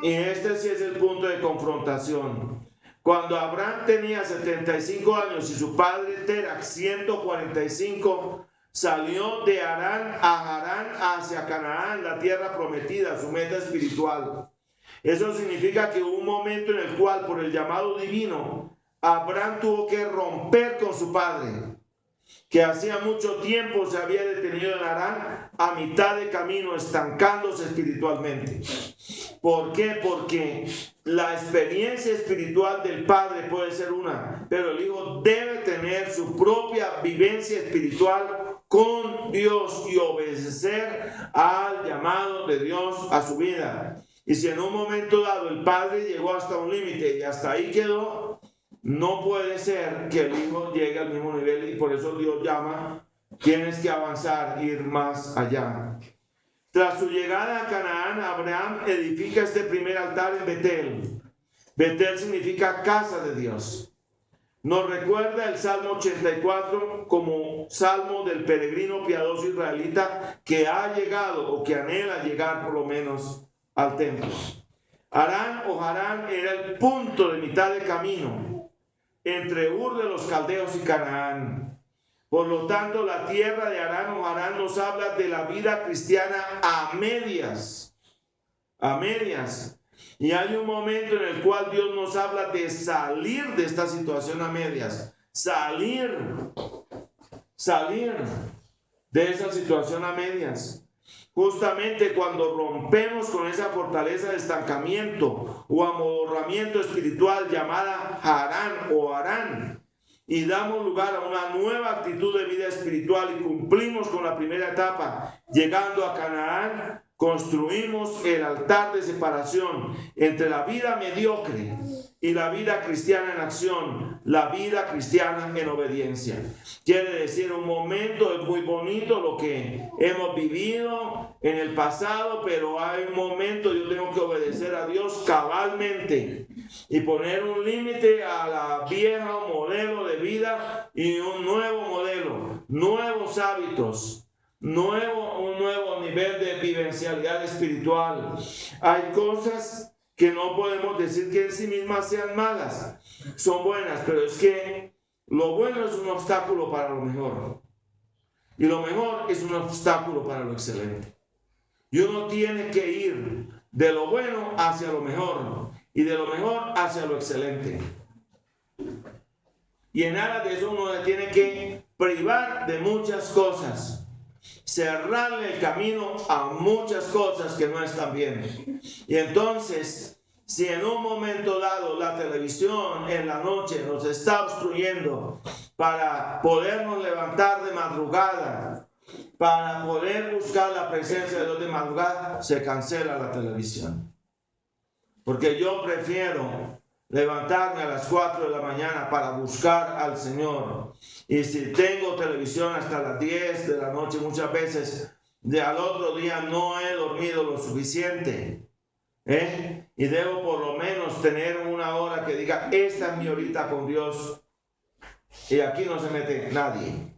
Y este sí es el punto de confrontación. Cuando Abraham tenía 75 años y su padre Tera 145, salió de Harán a Harán hacia Canaán, la tierra prometida, su meta espiritual. Eso significa que hubo un momento en el cual, por el llamado divino, Abraham tuvo que romper con su padre, que hacía mucho tiempo se había detenido en Harán, a mitad de camino, estancándose espiritualmente. ¿Por qué? Porque la experiencia espiritual del padre puede ser una, pero el hijo debe tener su propia vivencia espiritual con Dios y obedecer al llamado de Dios a su vida. Y si en un momento dado el padre llegó hasta un límite y hasta ahí quedó, no puede ser que el hijo llegue al mismo nivel, y por eso Dios llama, tienes que avanzar, ir más allá. Tras su llegada a Canaán, Abraham edifica este primer altar en Betel. Betel significa casa de Dios. Nos recuerda el Salmo 84 como salmo del peregrino piadoso israelita que ha llegado o que anhela llegar por lo menos al templo. Harán o Harán era el punto de mitad de camino entre Ur de los Caldeos y Canaán. Por lo tanto, la tierra de Harán o Harán nos habla de la vida cristiana a medias. A medias. Y hay un momento en el cual Dios nos habla de salir de esta situación a medias. Salir de esa situación a medias. Justamente cuando rompemos con esa fortaleza de estancamiento o amodorramiento espiritual llamada Harán o Harán, y damos lugar a una nueva actitud de vida espiritual y cumplimos con la primera etapa, llegando a Canaán, construimos el altar de separación entre la vida mediocre y la vida cristiana en acción, la vida cristiana en obediencia. Quiere decir, un momento es muy bonito lo que hemos vivido en el pasado, pero hay un momento yo tengo que obedecer a Dios cabalmente y poner un límite a la vieja modelo de vida y un nuevo modelo, nuevos hábitos, un nuevo nivel de vivencialidad espiritual. Hay cosas que no podemos decir que en sí mismas sean malas, son buenas, pero es que lo bueno es un obstáculo para lo mejor y lo mejor es un obstáculo para lo excelente. Y uno tiene que ir de lo bueno hacia lo mejor y de lo mejor hacia lo excelente. Y en aras de eso uno le tiene que privar de muchas cosas, cerrarle el camino a muchas cosas que no están bien. Y entonces, si en un momento dado la televisión en la noche nos está obstruyendo para podernos levantar de madrugada, para poder buscar la presencia de Dios de madrugada, se cancela la televisión. Porque yo prefiero levantarme a las 4 de la mañana para buscar al Señor. Y si tengo televisión hasta las 10 de la noche, muchas veces al otro día no he dormido lo suficiente. Y debo por lo menos tener una hora que diga, esta es mi horita con Dios. Y aquí no se mete nadie.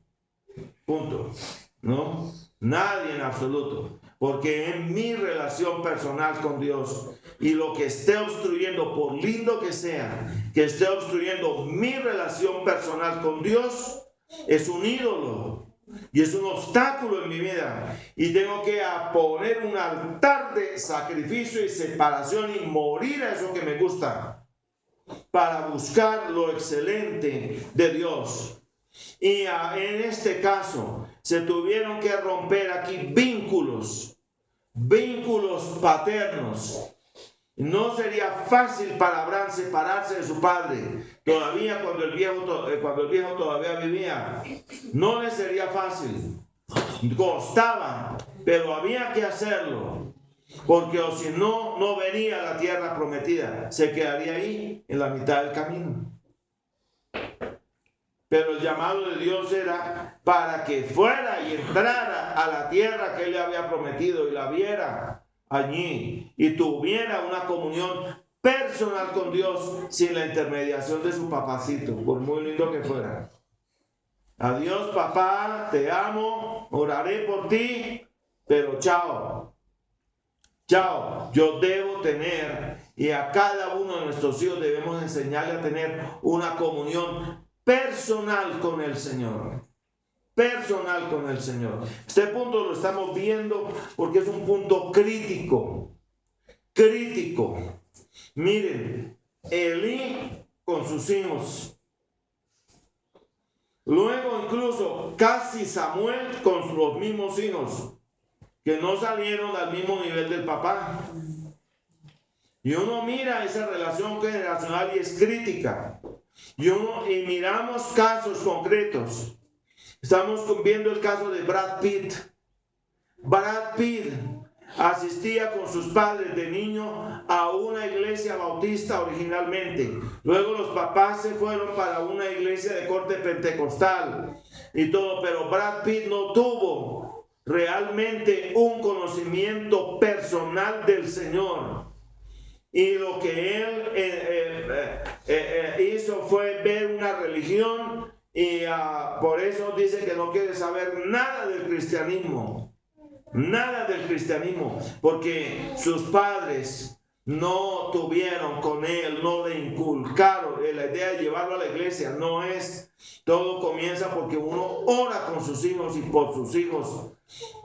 Punto. ¿No? Nadie en absoluto. Porque es mi relación personal con Dios. Y lo que esté obstruyendo, por lindo que sea, que esté obstruyendo mi relación personal con Dios, es un ídolo. Y es un obstáculo en mi vida. Y tengo que poner un altar de sacrificio y separación y morir a eso que me gusta, para buscar lo excelente de Dios. Y en este caso se tuvieron que romper aquí vínculos paternos. No sería fácil para Abraham separarse de su padre, todavía cuando el viejo todavía vivía. No le sería fácil, costaba, pero había que hacerlo, porque o si no, no vería la tierra prometida, se quedaría ahí en la mitad del camino. Pero el llamado de Dios era para que fuera y entrara a la tierra que Él le había prometido y la viera allí y tuviera una comunión personal con Dios sin la intermediación de su papacito, por muy lindo que fuera. Adiós, papá, te amo, oraré por ti, pero chao. Chao. Yo debo tener, y a cada uno de nuestros hijos debemos enseñarle a tener una comunión personal con el Señor. Personal con el Señor. Este punto lo estamos viendo porque es un punto crítico. Miren, Elí con sus hijos. Luego incluso casi Samuel con los mismos hijos, que no salieron al mismo nivel del papá. Y uno mira esa relación generacional y es crítica. Y miramos casos concretos. Estamos viendo el caso de Brad Pitt. Brad Pitt asistía con sus padres de niño a una iglesia bautista originalmente. Luego los papás se fueron para una iglesia de corte pentecostal y todo, pero Brad Pitt no tuvo realmente un conocimiento personal del Señor. Y lo que él hizo fue ver una religión y por eso dice que no quiere saber nada del cristianismo. Nada del cristianismo, porque sus padres no tuvieron con él, no le inculcaron la idea de llevarlo a la iglesia. No es, todo comienza porque uno ora con sus hijos y por sus hijos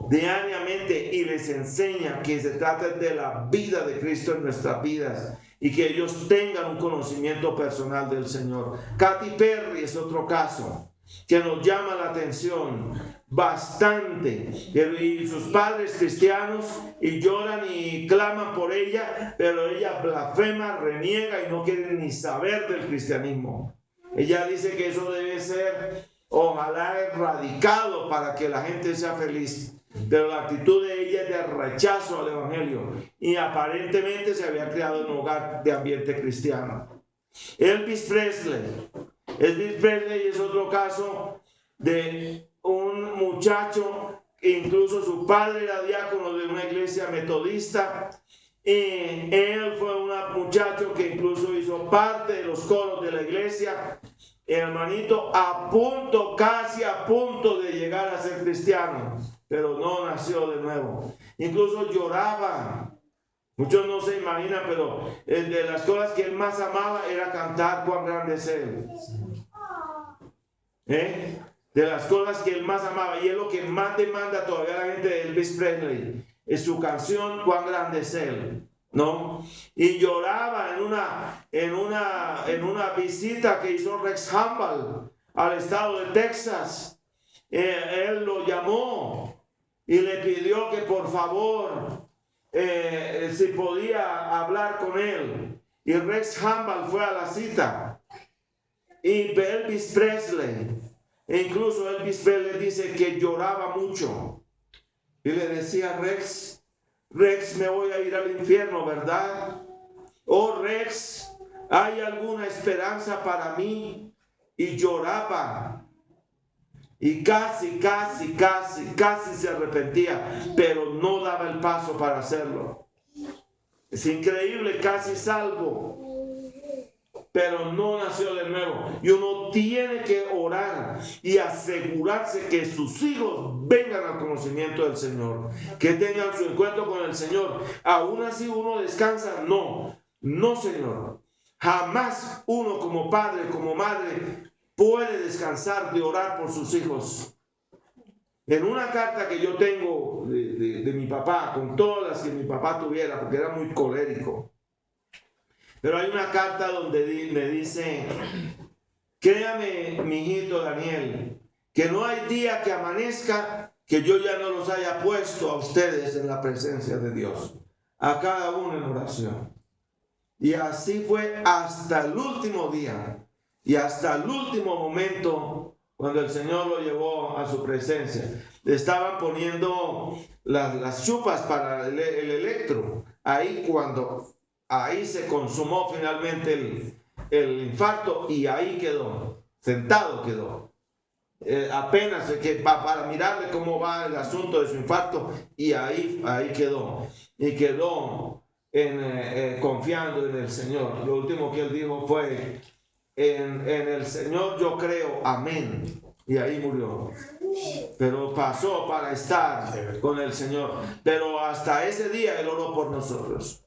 diariamente y les enseña que se trata de la vida de Cristo en nuestras vidas y que ellos tengan un conocimiento personal del Señor. Katy Perry es otro caso que nos llama la atención bastante, y sus padres cristianos y lloran y claman por ella, pero ella blasfema, reniega y no quiere ni saber del cristianismo. Ella dice que eso debe ser ojalá erradicado para que la gente sea feliz, pero la actitud de ella es de rechazo al evangelio y aparentemente se había creado en un hogar de ambiente cristiano. Elvis Presley es otro caso de un muchacho, incluso su padre era diácono de una iglesia metodista, y él fue un muchacho que incluso hizo parte de los coros de la iglesia, hermanito, casi a punto de llegar a ser cristiano, pero no nació de nuevo. Incluso lloraba. Muchos no se imaginan, pero de las cosas que él más amaba era cantar "Cuán grande es Él". De las cosas que él más amaba, y es lo que más demanda todavía la gente de Elvis Presley, es su canción "Cuán grande es Él". ¿no? Y lloraba en una visita que hizo Rex Hambal al estado de Texas. Él lo llamó y le pidió que por favor, si podía hablar con él. Y Rex Hambal fue a la cita. Y Elvis Presley, incluso Elvis Presley dice que lloraba mucho. Y le decía a Rex, me voy a ir al infierno, ¿verdad? Oh, Rex, ¿hay alguna esperanza para mí? Y lloraba. Y casi se arrepentía, pero no daba el paso para hacerlo. Es increíble, casi salvo, pero no nació de nuevo. Y uno tiene que orar y asegurarse que sus hijos vengan al conocimiento del Señor, que tengan su encuentro con el Señor. Aún así uno descansa. No, Señor. Jamás uno como padre, como madre, puede descansar de orar por sus hijos. En una carta que yo tengo de mi papá, con todas las que mi papá tuviera, porque era muy colérico, pero hay una carta donde me dice: créame, mi hijito Daniel, que no hay día que amanezca que yo ya no los haya puesto a ustedes en la presencia de Dios, a cada uno en oración. Y así fue hasta el último día y hasta el último momento, cuando el Señor lo llevó a su presencia. Le estaban poniendo las chupas para el electro. Ahí se consumó finalmente el infarto, y ahí quedó, sentado quedó. Apenas para mirarle cómo va el asunto de su infarto, y ahí quedó. Y quedó confiando en el Señor. Lo último que él dijo fue: en el Señor yo creo, amén. Y ahí murió. Pero pasó para estar con el Señor. Pero hasta ese día él oró por nosotros.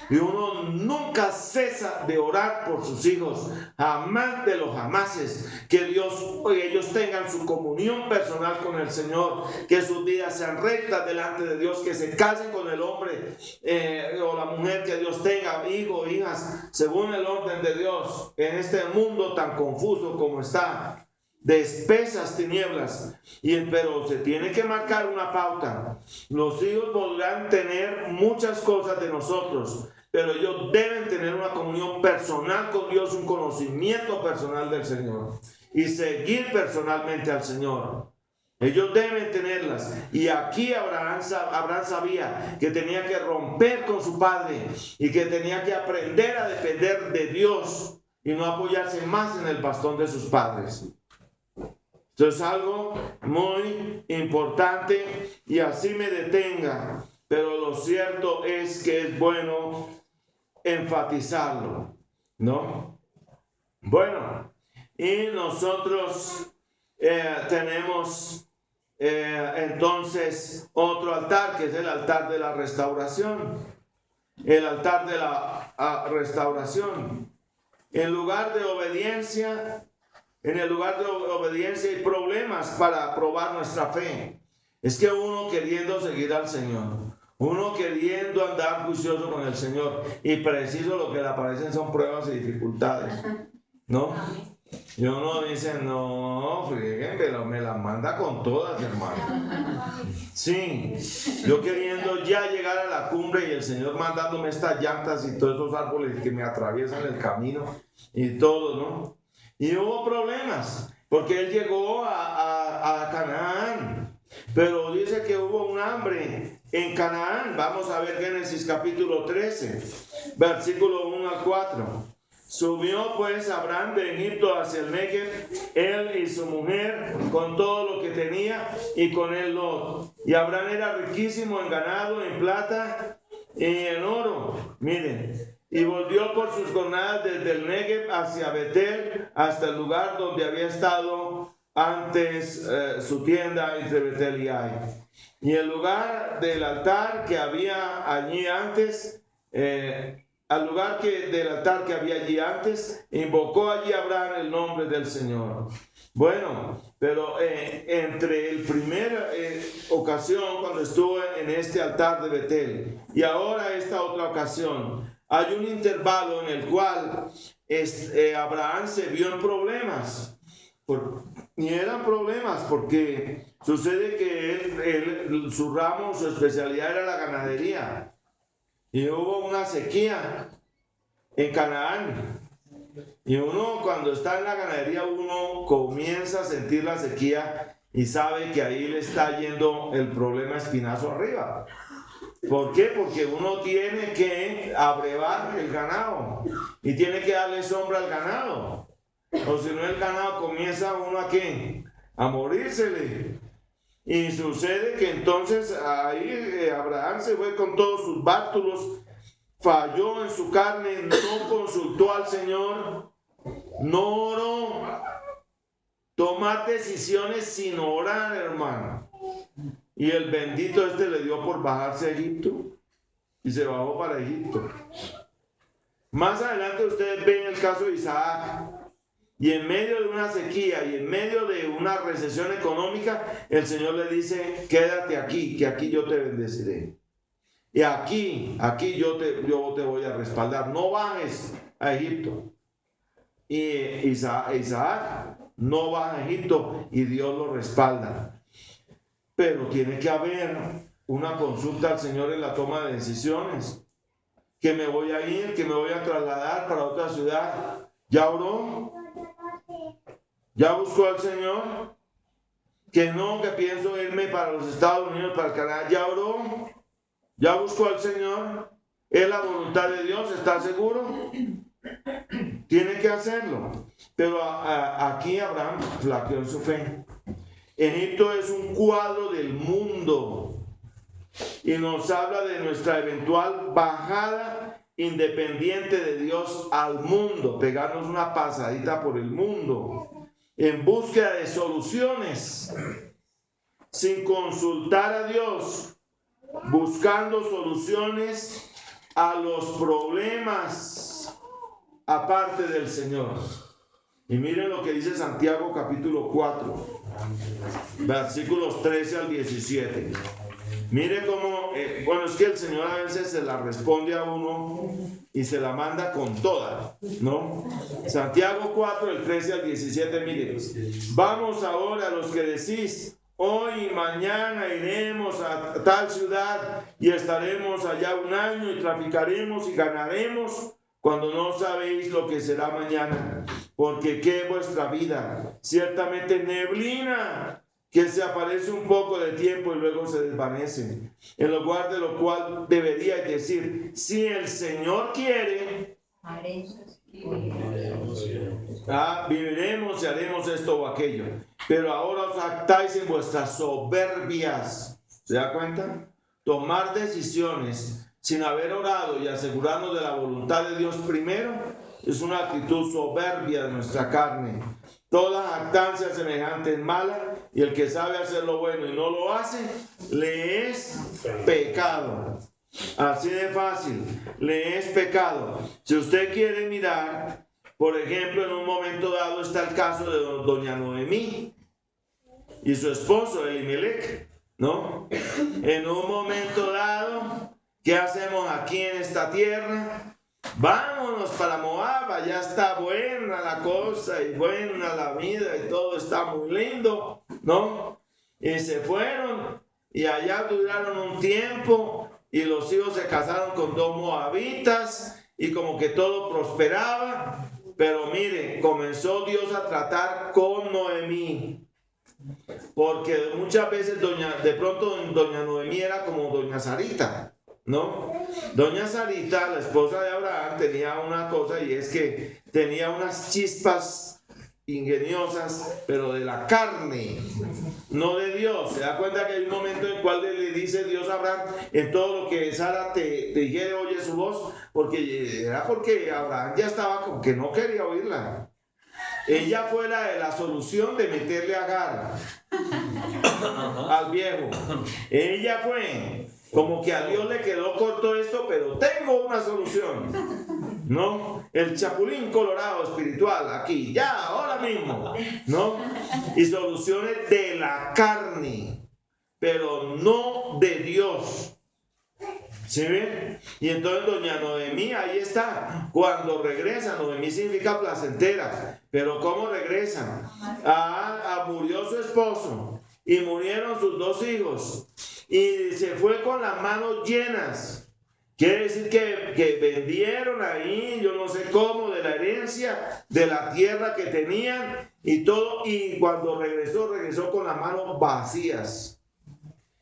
Y uno nunca cesa de orar por sus hijos, jamás de los jamases, que ellos tengan su comunión personal con el Señor, que sus vidas sean rectas delante de Dios, que se casen con el hombre o la mujer que Dios tenga, hijos, hijas, según el orden de Dios, en este mundo tan confuso como está, de espesas tinieblas. Pero se tiene que marcar una pauta. Los hijos podrán tener muchas cosas de nosotros, pero ellos deben tener una comunión personal con Dios, un conocimiento personal del Señor, y seguir personalmente al Señor. Ellos deben tenerlas. Y aquí Abraham sabía que tenía que romper con su padre y que tenía que aprender a depender de Dios y no apoyarse más en el bastón de sus padres. Esto es algo muy importante, y así me detenga, pero lo cierto es que es bueno enfatizarlo, ¿no? Bueno, y nosotros tenemos entonces otro altar, que es el altar de la restauración. El altar de la restauración. En lugar de obediencia, en el lugar de obediencia hay problemas para probar nuestra fe. Es que uno queriendo seguir al Señor, uno queriendo andar juicioso con el Señor, y preciso lo que le aparecen son pruebas y dificultades, ¿no? Y uno dice: no, fríguenme, me las manda con todas, hermano. Sí, yo queriendo ya llegar a la cumbre, y el Señor mandándome estas llantas y todos esos árboles que me atraviesan el camino y todo, ¿no? Y hubo problemas, porque él llegó a Canaán, pero dice que hubo un hambre en Canaán. Vamos a ver Génesis capítulo 13, versículo 1 al 4. Subió pues Abraham de Egipto hacia el Negev, él y su mujer, con todo lo que tenía, y con él Lot. Y Abraham era riquísimo en ganado, en plata y en oro. Miren. Y volvió por sus jornadas desde el Negev hacia Betel, hasta el lugar donde había estado antes su tienda entre Betel y Ai. Y el lugar del altar que había allí antes, del altar que había allí antes, invocó allí Abraham el nombre del Señor. Bueno, pero entre el primer ocasión cuando estuvo en este altar de Betel y ahora esta otra ocasión, hay un intervalo en el cual Abraham se vio en problemas. Y eran problemas porque sucede que su ramo, su especialidad era la ganadería. Y hubo una sequía en Canaán. Y uno cuando está en la ganadería, uno comienza a sentir la sequía y sabe que ahí le está yendo el problema espinazo arriba. ¿Por qué? Porque uno tiene que abrevar el ganado y tiene que darle sombra al ganado. O si no, el ganado comienza uno ¿a qué? A morírsele. Y sucede que entonces ahí Abraham se fue con todos sus bártulos, falló en su carne, no consultó al Señor, no oró. Tomar decisiones sin orar, hermano. Y el bendito le dio por bajarse a Egipto y se bajó para Egipto. Más adelante ustedes ven el caso de Isaac. Y en medio de una sequía y en medio de una recesión económica, el Señor le dice, quédate aquí, que aquí yo te bendeciré. Y aquí yo te voy a respaldar. No bajes a Egipto. Y Isaac no baja a Egipto y Dios lo respalda. Pero tiene que haber una consulta al Señor en la toma de decisiones. Que me voy a ir, que me voy a trasladar para otra ciudad. ¿Ya oró? ¿Ya buscó al Señor? Que no, que pienso irme para los Estados Unidos, para el Canadá. ¿Ya oró? ¿Ya buscó al Señor? ¿Es la voluntad de Dios? ¿Está seguro? Tiene que hacerlo. Pero aquí Abraham flaqueó en su fe. Egipto es un cuadro del mundo y nos habla de nuestra eventual bajada independiente de Dios al mundo, pegarnos una pasadita por el mundo en búsqueda de soluciones sin consultar a Dios, buscando soluciones a los problemas aparte del Señor. Y miren lo que dice Santiago capítulo 4, versículos 13 al 17. Mire cómo, es que el Señor a veces se la responde a uno y se la manda con toda, ¿no? Santiago 4, el 13 al 17, mire. Vamos ahora a los que decís, hoy y mañana iremos a tal ciudad y estaremos allá un año y traficaremos y ganaremos, cuando no sabéis lo que será mañana, porque ¿qué es vuestra vida? Ciertamente neblina, que se aparece un poco de tiempo y luego se desvanece. En lugar de lo cual deberíais decir, si el Señor quiere, viviremos y haremos esto o aquello. Pero ahora os actáis en vuestras soberbias. ¿Se da cuenta? Tomar decisiones sin haber orado y asegurarnos de la voluntad de Dios primero es una actitud soberbia de nuestra carne. Toda jactancia semejante es mala, y el que sabe hacer lo bueno y no lo hace, le es pecado. Así de fácil, le es pecado. Si usted quiere mirar, por ejemplo, en un momento dado está el caso de doña Noemí y su esposo Elimelech, ¿no? En un momento dado, ¿qué hacemos aquí en esta tierra? Vámonos para Moab, allá está buena la cosa y buena la vida y todo está muy lindo, ¿no? Y se fueron y allá duraron un tiempo y los hijos se casaron con dos moabitas y como que todo prosperaba, pero mire, comenzó Dios a tratar con Noemí, porque muchas veces de pronto doña Noemí era como doña Sarita, ¿no? Doña Sarita, la esposa de Abraham, tenía una cosa, y es que tenía unas chispas ingeniosas, pero de la carne, no de Dios. Se da cuenta que hay un momento en el cual le dice Dios a Abraham, en todo lo que Sara te dijere, oye su voz, porque Abraham ya estaba como que no quería oírla. Ella fue la solución de meterle a Agar al viejo. Ella fue como que a Dios le quedó corto esto, pero tengo una solución. ¿no? El chapulín colorado espiritual, aquí, ya, ahora mismo, ¿no? Y soluciones de la carne, pero no de Dios. ¿Sí ven? Y entonces doña Noemí, ahí está. Cuando regresa, Noemí significa placentera. Pero ¿cómo regresan? Murió su esposo y murieron sus 2 hijos. Y se fue con las manos llenas. Quiere decir que vendieron ahí, yo no sé cómo, de la herencia, de la tierra que tenían y todo. Y cuando regresó con las manos vacías.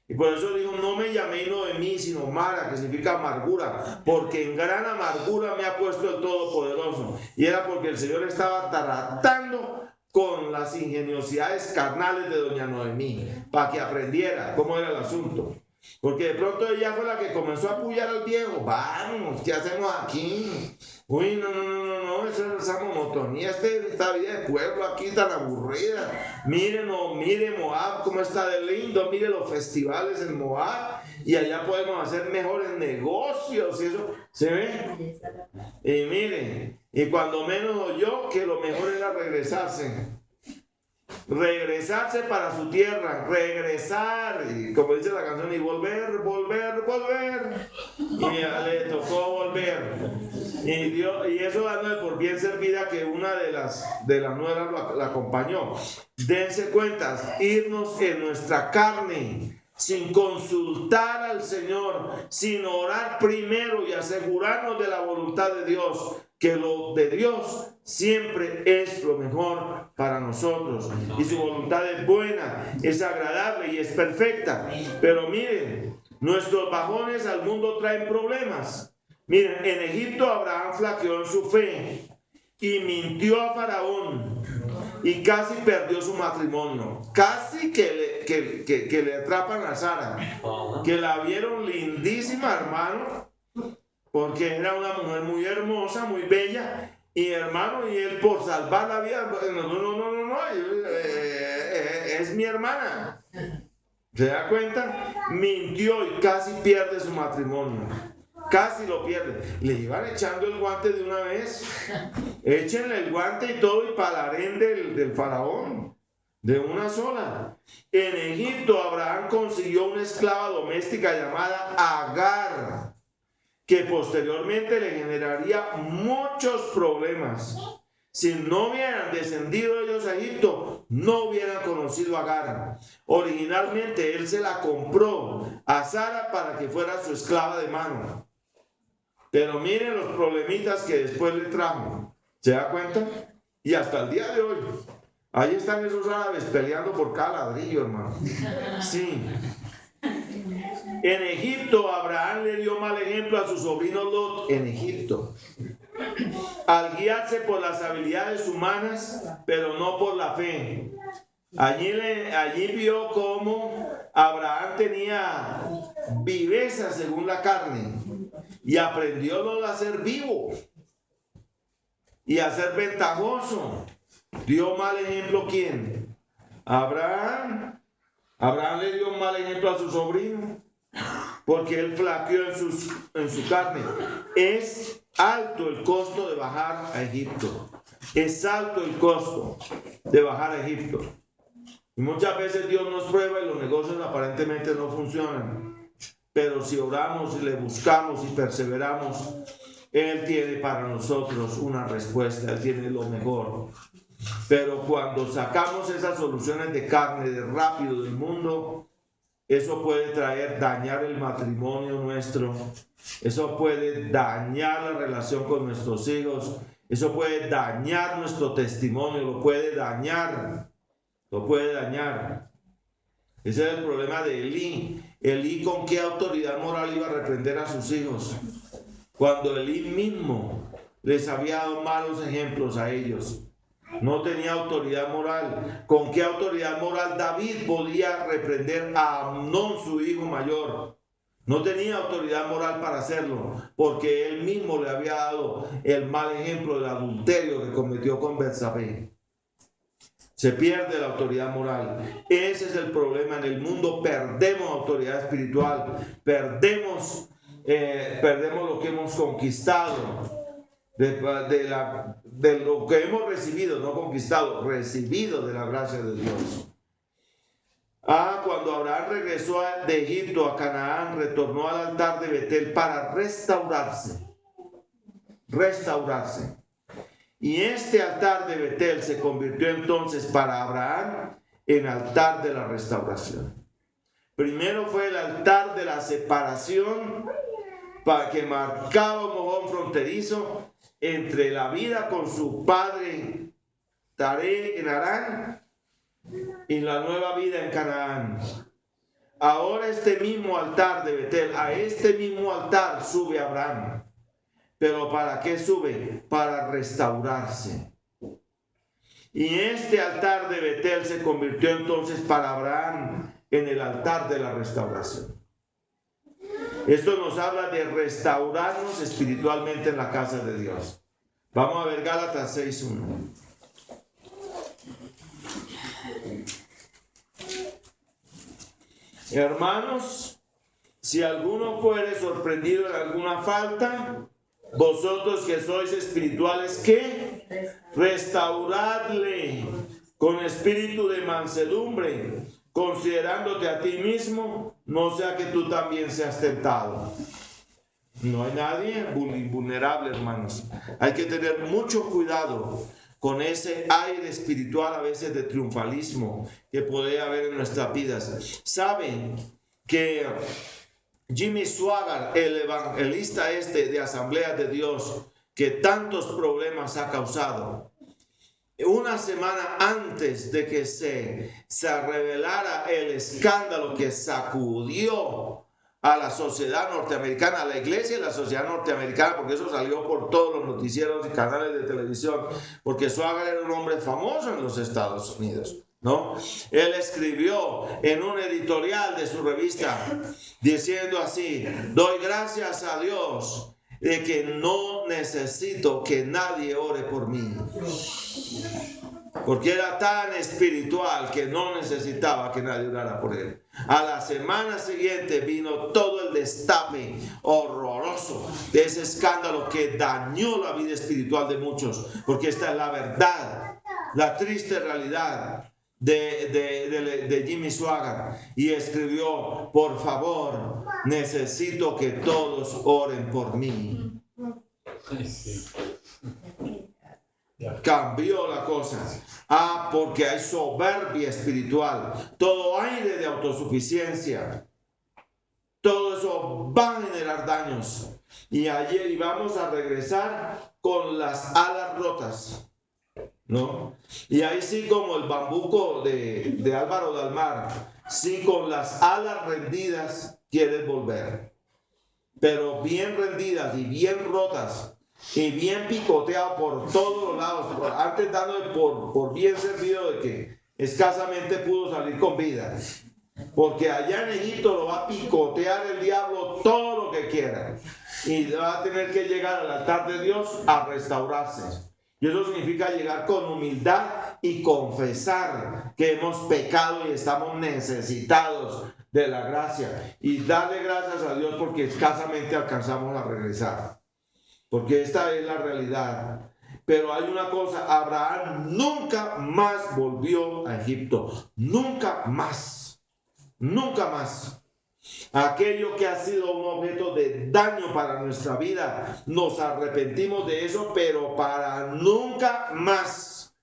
Y por eso dijo, no me llamé Noemí, sino Mara, que significa amargura, porque en gran amargura me ha puesto el Todopoderoso. Y era porque el Señor estaba tratando con las ingeniosidades carnales de doña Noemí, para que aprendiera cómo era el asunto. Porque de pronto ella fue la que comenzó a apoyar al viejo. Vamos, ¿qué hacemos aquí? Uy, no, esa monotonía, esta vida de pueblo aquí tan aburrida. Mire Moab, cómo está de lindo, mire los festivales en Moab, y allá podemos hacer mejores negocios, y eso, ¿se ve? Y miren, y cuando menos oyó que lo mejor era regresarse para su tierra, regresar, y como dice la canción, y volver, y le tocó volver, y eso dándole por bien servida que una de las nueras la acompañó. Dense cuenta, irnos en nuestra carne, sin consultar al Señor, sin orar primero y asegurarnos de la voluntad de Dios, que lo de Dios siempre es lo mejor para nosotros, y su voluntad es buena, es agradable y es perfecta. Pero miren, nuestros bajones al mundo traen problemas. Miren, en Egipto Abraham flaqueó en su fe y mintió a Faraón y casi perdió su matrimonio. Casi que le atrapan a Sara, que la vieron lindísima, hermano, porque era una mujer muy hermosa, muy bella, y hermano, y él por salvar la vida, no, es mi hermana. ¿Se da cuenta? Mintió y casi pierde su matrimonio. Casi lo pierde. Le iban echando el guante de una vez. Échenle el guante y todo, y para el harén del faraón, de una sola. En Egipto Abraham consiguió una esclava doméstica llamada Agar, que posteriormente le generaría muchos problemas. Si no hubieran descendido ellos a Egipto, no hubieran conocido a Agar. Originalmente él se la compró a Sara para que fuera su esclava de mano. Pero miren los problemitas que después le trajo. ¿Se da cuenta? Y hasta el día de hoy, ahí están esos árabes peleando por cada ladrillo, hermano. Sí. En Egipto, Abraham le dio mal ejemplo a su sobrino Lot, en Egipto, al guiarse por las habilidades humanas, pero no por la fe. Allí vio cómo Abraham tenía viveza según la carne, y aprendió no a ser vivo y a ser ventajoso. ¿Dio mal ejemplo quién? Abraham. Abraham le dio un mal ejemplo a su sobrino, porque él flaqueó en su carne. Es alto el costo de bajar a Egipto. Es alto el costo de bajar a Egipto. Y muchas veces Dios nos prueba y los negocios aparentemente no funcionan. Pero si oramos y le buscamos y perseveramos, Él tiene para nosotros una respuesta. Él tiene lo mejor. Pero cuando sacamos esas soluciones de carne, de rápido del mundo, eso puede dañar el matrimonio nuestro, eso puede dañar la relación con nuestros hijos, eso puede dañar nuestro testimonio, lo puede dañar. Ese es el problema de Elí. Elí, ¿con qué autoridad moral iba a reprender a sus hijos? Cuando Elí mismo les había dado malos ejemplos a ellos. No tenía autoridad moral. ¿Con qué autoridad moral David podía reprender a Amnón, su hijo mayor? No tenía autoridad moral para hacerlo, porque él mismo le había dado el mal ejemplo del adulterio que cometió con Betsabé. Se pierde la autoridad moral. Ese es el problema. En el mundo perdemos autoridad espiritual, perdemos lo que hemos conquistado. de lo que hemos recibido, no conquistado, recibido de la gracia de Dios. Cuando Abraham regresó de Egipto a Canaán, retornó al altar de Betel para restaurarse. Y este altar de Betel se convirtió entonces para Abraham en altar de la restauración. Primero fue el altar de la separación, para que marcaba un mojón fronterizo entre la vida con su padre Taré en Harán y la nueva vida en Canaán. Ahora este mismo altar de Betel, a este mismo altar sube Abraham. ¿Pero para qué sube? Para restaurarse. Y este altar de Betel se convirtió entonces para Abraham en el altar de la restauración. Esto nos habla de restaurarnos espiritualmente en la casa de Dios. Vamos a ver Gálatas 6:1. Hermanos, si alguno fuere sorprendido en alguna falta, vosotros que sois espirituales, ¿qué? Restauradle con espíritu de mansedumbre, considerándote a ti mismo, no sea que tú también seas tentado. No hay nadie invulnerable, hermanos. Hay que tener mucho cuidado con ese aire espiritual a veces de triunfalismo que puede haber en nuestras vidas. Saben que Jimmy Swaggart, el evangelista de Asamblea de Dios, que tantos problemas ha causado, una semana antes de que se revelara el escándalo que sacudió a la sociedad norteamericana, a la iglesia y la sociedad norteamericana, porque eso salió por todos los noticieros y canales de televisión, porque Swaggart era un hombre famoso en los Estados Unidos, ¿no? Él escribió en un editorial de su revista diciendo así: doy gracias a Dios de que no necesito que nadie ore por mí, porque era tan espiritual que no necesitaba que nadie orara por él. A la semana siguiente vino todo el destape horroroso de ese escándalo que dañó la vida espiritual de muchos, porque esta es la verdad, la triste realidad de Jimmy Swaggart, y escribió: por favor, necesito que todos oren por mí. Cambió la cosa. Porque hay soberbia espiritual, todo aire de autosuficiencia, todo eso va a generar daños, y vamos a regresar con las alas rotas, ¿no? Y ahí sí, como el bambuco de Álvaro Dalmar, sí, con las alas rendidas quieres volver, pero bien rendidas y bien rotas y bien picoteado por todos los lados, antes dándole por bien servido de que escasamente pudo salir con vida, porque allá en Egipto lo va a picotear el diablo todo lo que quiera, y va a tener que llegar al altar de Dios a restaurarse. Y eso significa llegar con humildad y confesar que hemos pecado y estamos necesitados de la gracia, y darle gracias a Dios porque escasamente alcanzamos a regresar, porque esta es la realidad. Pero hay una cosa: Abraham nunca más volvió a Egipto, nunca más, nunca más. Aquello que ha sido un objeto de daño para nuestra vida, nos arrepentimos de eso, pero para nunca más.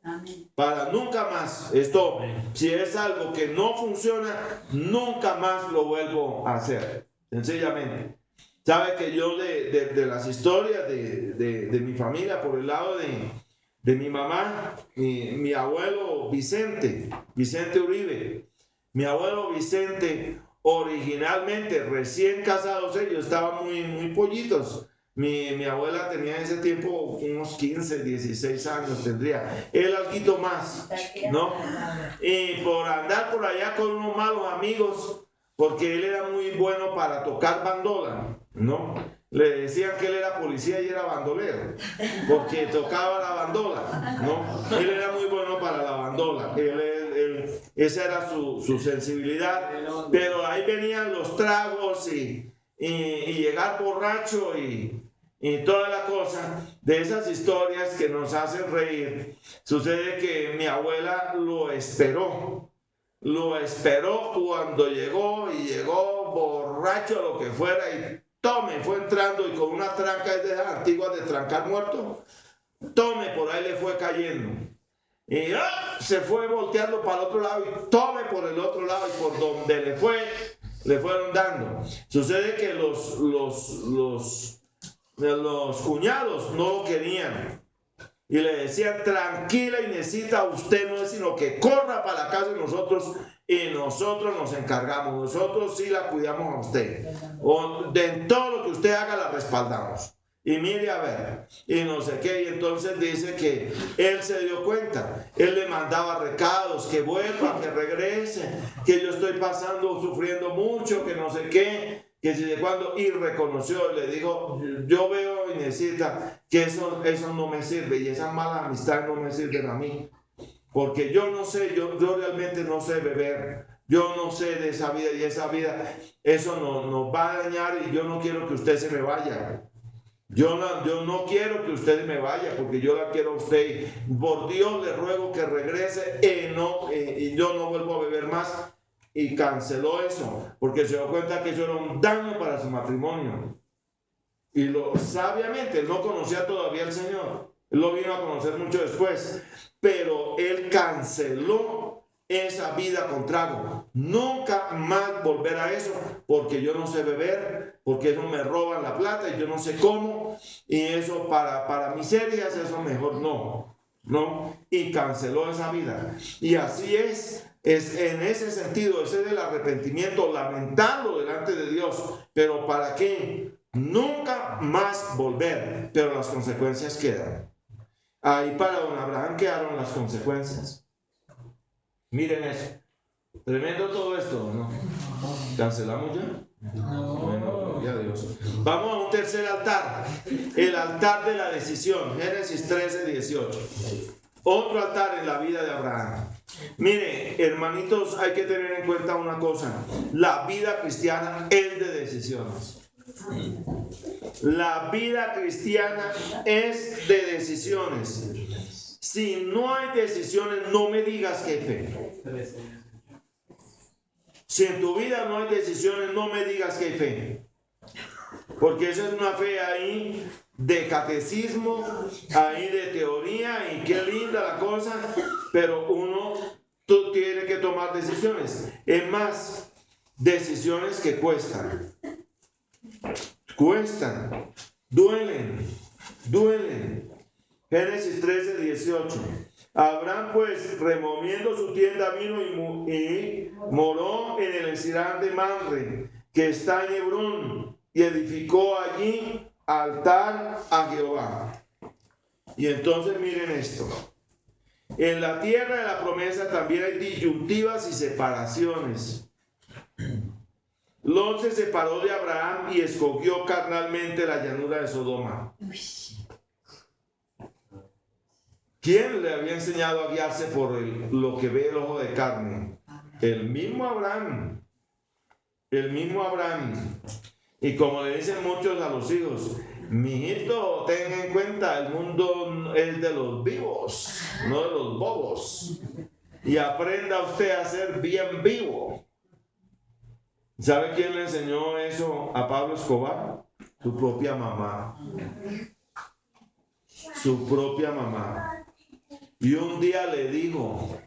Amén. Para nunca más. Esto, si es algo que no funciona, nunca más lo vuelvo a hacer, sencillamente. Sabe que yo de las historias de mi familia, por el lado de mi mamá, mi abuelo Vicente Uribe, mi abuelo Vicente, originalmente recién casados ellos, estaban muy pollitos. Mi abuela tenía en ese tiempo unos 15, 16 años tendría, él algo más, ¿no? Y por andar por allá con unos malos amigos, porque él era muy bueno para tocar bandola, ¿no? Le decían que él era policía y era bandolero, porque tocaba la bandola, ¿no? Él era muy bueno para la bandola, esa era su sensibilidad, pero ahí venían los tragos y llegar borracho y y toda la cosa, de esas historias que nos hacen reír, sucede que mi abuela lo esperó cuando llegó, y llegó borracho lo que fuera, y tome, fue entrando, y con una tranca de esas antiguas de trancar muerto, tome, por ahí le fue cayendo. Y se fue volteando para el otro lado, y tome por el otro lado, y por donde le fueron dando. Sucede que los cuñados no lo querían, y le decían: tranquila Inesita, usted no es sino que corra para la casa de nosotros, y nosotros nos encargamos, nosotros sí la cuidamos a usted, de todo lo que usted haga la respaldamos. Y mire a ver, y no sé qué. Y entonces dice que él se dio cuenta, él le mandaba recados, que vuelva, que regrese, que yo estoy sufriendo mucho, que no sé qué, que si de cuándo. Y reconoció, y le dijo: yo veo, Inesita, que eso no me sirve, y esas malas amistades no me sirven a mí, porque yo no sé, yo realmente no sé beber, yo no sé de esa vida, y esa vida, eso nos va a dañar, y yo no quiero que usted se me vaya. Yo no quiero que usted me vaya, porque yo la quiero a usted. Por Dios le ruego que regrese, y yo no vuelvo a beber más. Y canceló eso, porque se dio cuenta que eso era un daño para su matrimonio. Y sabiamente, él no conocía todavía al Señor, él lo vino a conocer mucho después, pero él canceló esa vida con trago. Nunca más volver a eso, porque yo no sé beber, porque eso me roban la plata y yo no sé cómo, y eso para miserias, eso mejor no, y canceló esa vida. Y así es en ese sentido, ese es el arrepentimiento, lamentarlo delante de Dios, pero ¿para qué? Nunca más volver, pero las consecuencias quedan. Ahí para don Abraham quedaron las consecuencias. Miren eso, tremendo todo esto, ¿no? ¿Cancelamos ya? No. Bueno, gloria a Dios. Vamos a un tercer altar, el altar de la decisión, Génesis 13:18. Otro altar en la vida de Abraham. Mire, hermanitos, hay que tener en cuenta una cosa: la vida cristiana es de decisiones. La vida cristiana es de decisiones. Si no hay decisiones, no me digas que hay fe. Si en tu vida no hay decisiones, no me digas que hay fe. Porque esa es una fe ahí de catecismo, ahí de teoría, y qué linda la cosa, pero tú tienes que tomar decisiones. Es más, decisiones que cuestan, duelen. Génesis 13:18. Abraham pues, removiendo su tienda, vino y moró en el encinar de Mamre, que está en Hebrón, y edificó allí altar a Jehová. Y entonces miren esto: en la tierra de la promesa también hay disyuntivas y separaciones. Lot se separó de Abraham y escogió carnalmente la llanura de Sodoma. ¿Quién le había enseñado a guiarse por lo que ve el ojo de carne? El mismo Abraham. Y como le dicen muchos a los hijos: mijito, tenga en cuenta, el mundo es de los vivos, no de los bobos. Y aprenda usted a ser bien vivo. ¿Sabe quién le enseñó eso a Pablo Escobar? Su propia mamá. Y un día le dijo,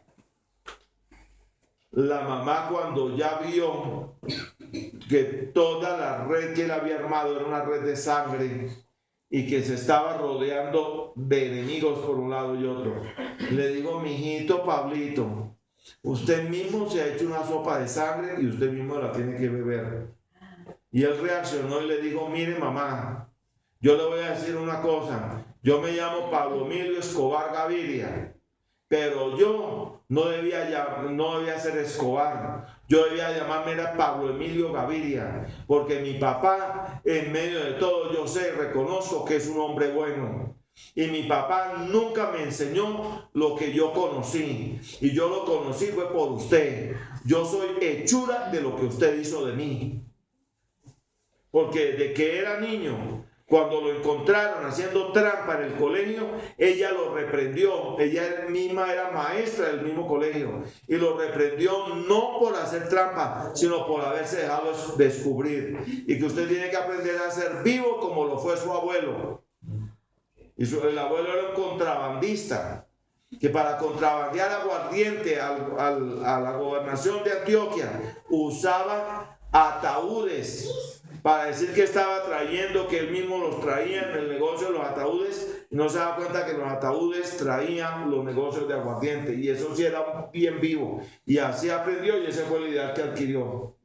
la mamá, cuando ya vio que toda la red que él había armado era una red de sangre, y que se estaba rodeando de enemigos por un lado y otro, le digo: mijito Pablito, usted mismo se ha hecho una sopa de sangre y usted mismo la tiene que beber. Y él reaccionó y le dijo: mire mamá, yo le voy a decir una cosa, yo me llamo Pablo Emilio Escobar Gaviria, pero yo no debía ser Escobar, yo debía llamarme era Pablo Emilio Gaviria, porque mi papá, en medio de todo, yo reconozco que es un hombre bueno. Y mi papá nunca me enseñó lo que yo conocí, y yo lo conocí fue por usted. Yo soy hechura de lo que usted hizo de mí, porque desde que era niño cuando lo encontraron haciendo trampa en el colegio, ella lo reprendió. Ella misma era maestra del mismo colegio y lo reprendió no por hacer trampa, sino por haberse dejado descubrir. Y que usted tiene que aprender a ser vivo como lo fue su abuelo. Y el abuelo era un contrabandista que para contrabandear aguardiente a la gobernación de Antioquia usaba ataúdes para decir que estaba trayendo, que él mismo los traía en el negocio de los ataúdes, y no se daba cuenta que los ataúdes traían los negocios de aguardiente, y eso sí era bien vivo, y así aprendió, y ese fue el ideal que adquirió.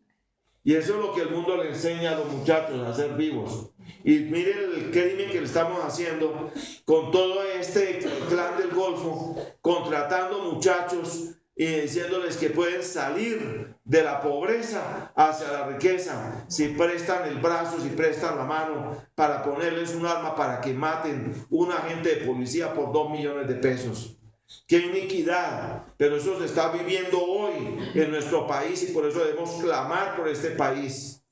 Y eso es lo que el mundo le enseña a los muchachos, a ser vivos. Y miren el crimen que le estamos haciendo con todo este clan del Golfo, contratando muchachos y diciéndoles que pueden salir de la pobreza hacia la riqueza si prestan el brazo, si prestan la mano, para ponerles un arma para que maten un agente de policía por 2 millones de pesos. ¡Qué iniquidad! Pero eso se está viviendo hoy en nuestro país y por eso debemos clamar por este país.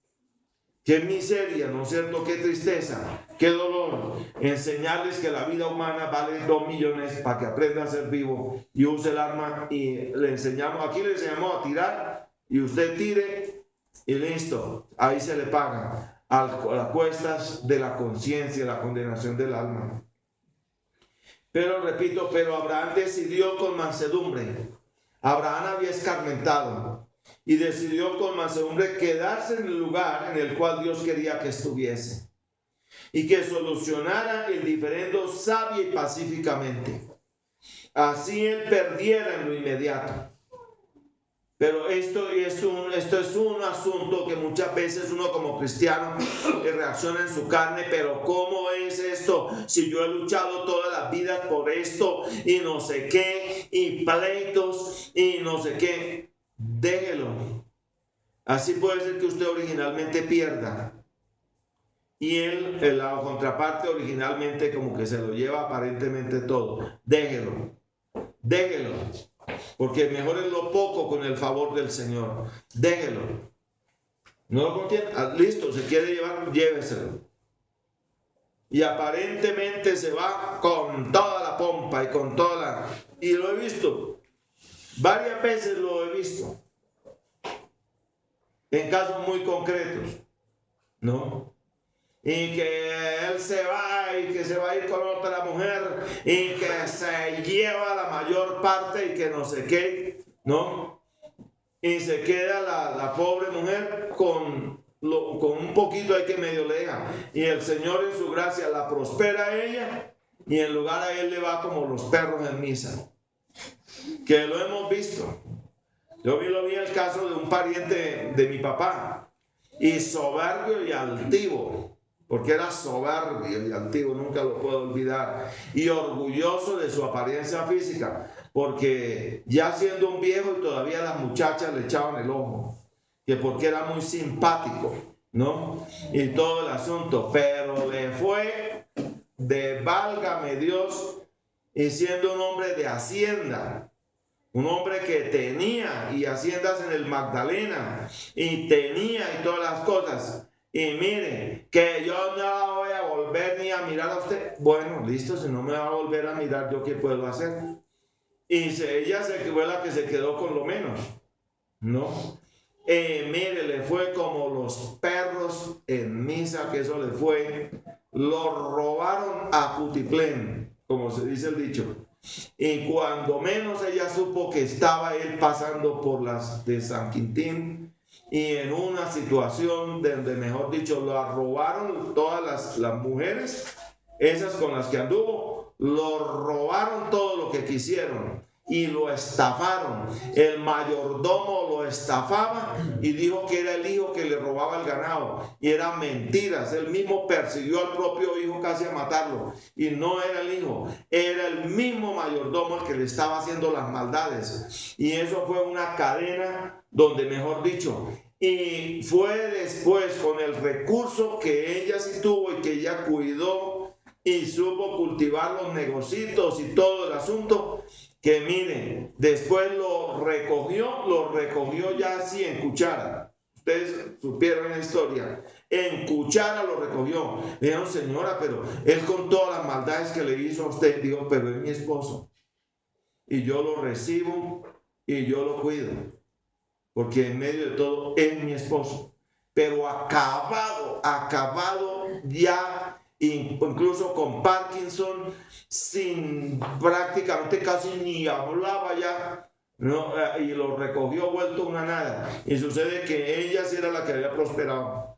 ¡Qué miseria! ¿No es cierto? ¡Qué tristeza! ¡Qué dolor! Enseñarles que la vida humana vale 2 millones para que aprenda a ser vivo y use el arma, y le enseñamos, aquí le enseñamos a tirar y usted tire y listo. Ahí se le paga a las cuestas de la conciencia, la condenación del alma. Pero repito, pero Abraham decidió con mansedumbre. Abraham había escarmentado y decidió con mansedumbre quedarse en el lugar en el cual Dios quería que estuviese y que solucionara el diferendo sabia y pacíficamente. Así él perdiera en lo inmediato. Pero esto es un asunto que muchas veces uno como cristiano reacciona en su carne. Pero ¿cómo es esto? Si yo he luchado todas las vidas por esto y no sé qué, y pleitos y no sé qué. Déjelo. Así puede ser que usted originalmente pierda. Y él, en la contraparte, originalmente como que se lo lleva aparentemente todo. Déjelo. Déjelo. Porque mejor es lo poco con el favor del Señor. Déjelo. No lo contiene. Listo, se quiere llevar, lléveselo. Y aparentemente se va con toda la pompa y con toda la... Y lo he visto. Varias veces lo he visto. En casos muy concretos. ¿No? Y que él se va y que se va a ir con otra mujer y que se lleva la mayor parte y que no sé qué, ¿no? Y se queda la pobre mujer con un poquito ahí que medio le deja. Y el Señor en su gracia la prospera a ella y en lugar a él le va como los perros en misa. Que lo hemos visto. Yo lo vi el caso de un pariente de mi papá, y soberbio y altivo. Porque era soberbio y altivo, nunca lo puedo olvidar. Y orgulloso de su apariencia física, porque ya siendo un viejo y todavía las muchachas le echaban el ojo, que porque era muy simpático, ¿no? Y todo el asunto, pero le fue de válgame Dios, y siendo un hombre de hacienda, un hombre que tenía y haciendas en el Magdalena, y tenía y todas las cosas. Y mire, que yo no la voy a volver ni a mirar a usted. Bueno, listo, si no me va a volver a mirar, ¿yo qué puedo hacer? Y ella fue la que se quedó con lo menos, ¿no? Mire, le fue como los perros en misa, que eso le fue. Lo robaron a cutiplén, como se dice el dicho. Y cuando menos ella supo que estaba él pasando por las de San Quintín, y en una situación donde, mejor dicho, lo robaron todas las mujeres, esas con las que anduvo, lo robaron todo lo que quisieron y lo estafaron. El mayordomo lo estafaba y dijo que era el hijo que le robaba el ganado, y eran mentiras. Él mismo persiguió al propio hijo casi a matarlo, y no era el hijo, era el mismo mayordomo el que le estaba haciendo las maldades. Y eso fue una cadena donde, mejor dicho, y fue después con el recurso que ella sí tuvo y que ella cuidó y supo cultivar los negocios y todo el asunto, que miren, después lo recogió ya así en cuchara. ustedes supieron la historia, en cuchara lo recogió. Le dijeron, señora, pero él con todas las maldades que le hizo a usted, dijo, pero es mi esposo. Y yo lo recibo y yo lo cuido. Porque en medio de todo es mi esposo. Pero acabado ya, incluso con Parkinson, sin prácticamente casi ni hablaba ya, ¿no? Y lo recogió vuelto una nada. Y sucede que ella sí era la que había prosperado.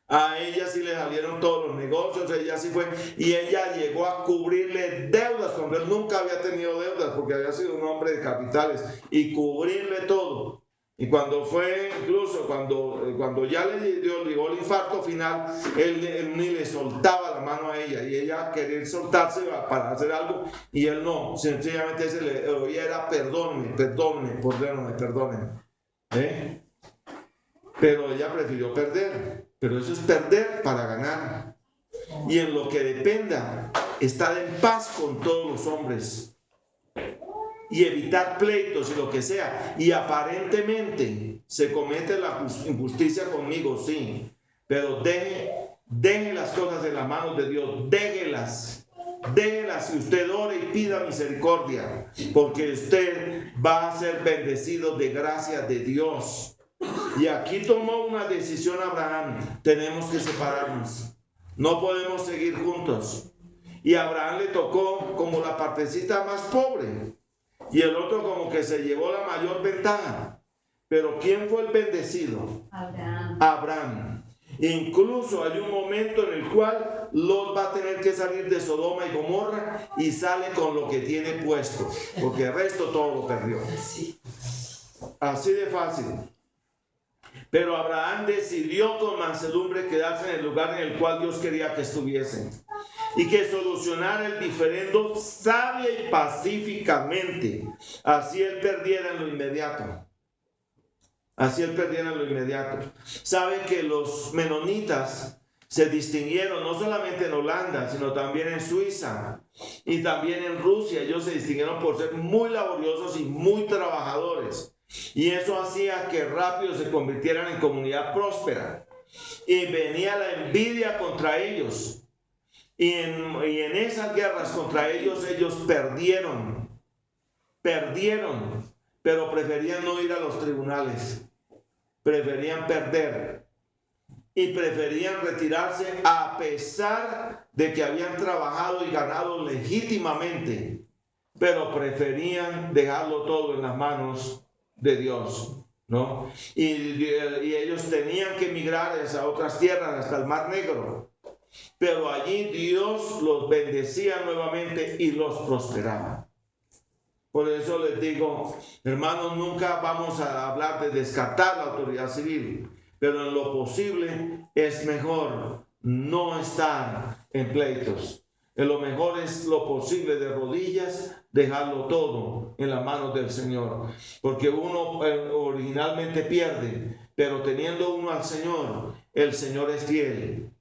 A ella sí le salieron todos los negocios, ella sí fue, y ella llegó a cubrirle deudas cuando él nunca había tenido deudas porque había sido un hombre de capitales, y cubrirle todo. Y cuando fue, incluso cuando ya le llegó el infarto final, él ni le soltaba la mano a ella, y ella quería soltarse para hacer algo, y él no, sencillamente se le oía era perdóneme. Pero ella prefirió perder. Pero eso es perder para ganar. Y en lo que dependa, estar en paz con todos los hombres. Y evitar pleitos y lo que sea. Y aparentemente se comete la injusticia conmigo, sí. Pero deje las cosas en las manos de Dios. Déjelas y usted ore y pida misericordia. Porque usted va a ser bendecido de gracia de Dios. Y aquí tomó una decisión Abraham. Tenemos que separarnos. No podemos seguir juntos. Y a Abraham le tocó como la partecita más pobre. Y el otro como que se llevó la mayor ventaja. Pero ¿quién fue el bendecido? Abraham. Incluso hay un momento en el cual Lot va a tener que salir de Sodoma y Gomorra y sale con lo que tiene puesto. Porque el resto todo lo perdió. Así de fácil. Pero Abraham decidió con mansedumbre quedarse en el lugar en el cual Dios quería que estuviesen y que solucionara el diferendo sabia y pacíficamente. Así él perdiera en lo inmediato. Saben que los menonitas se distinguieron no solamente en Holanda, sino también en Suiza y también en Rusia. Ellos se distinguieron por ser muy laboriosos y muy trabajadores. Y eso hacía que rápido se convirtieran en comunidad próspera. Y venía la envidia contra ellos. Y en esas guerras contra ellos, ellos perdieron. Pero preferían no ir a los tribunales. Preferían perder. Y preferían retirarse a pesar de que habían trabajado y ganado legítimamente. Pero preferían dejarlo todo en las manos de Dios, ¿no? Y ellos tenían que emigrar a otras tierras, hasta el Mar Negro, pero allí Dios los bendecía nuevamente y los prosperaba. Por eso les digo, hermanos, nunca vamos a hablar de descartar la autoridad civil, pero en lo posible es mejor no estar en pleitos. En lo mejor es lo posible de rodillas, dejarlo todo en las manos del Señor. Porque uno originalmente pierde, pero teniendo uno al Señor, el Señor es fiel.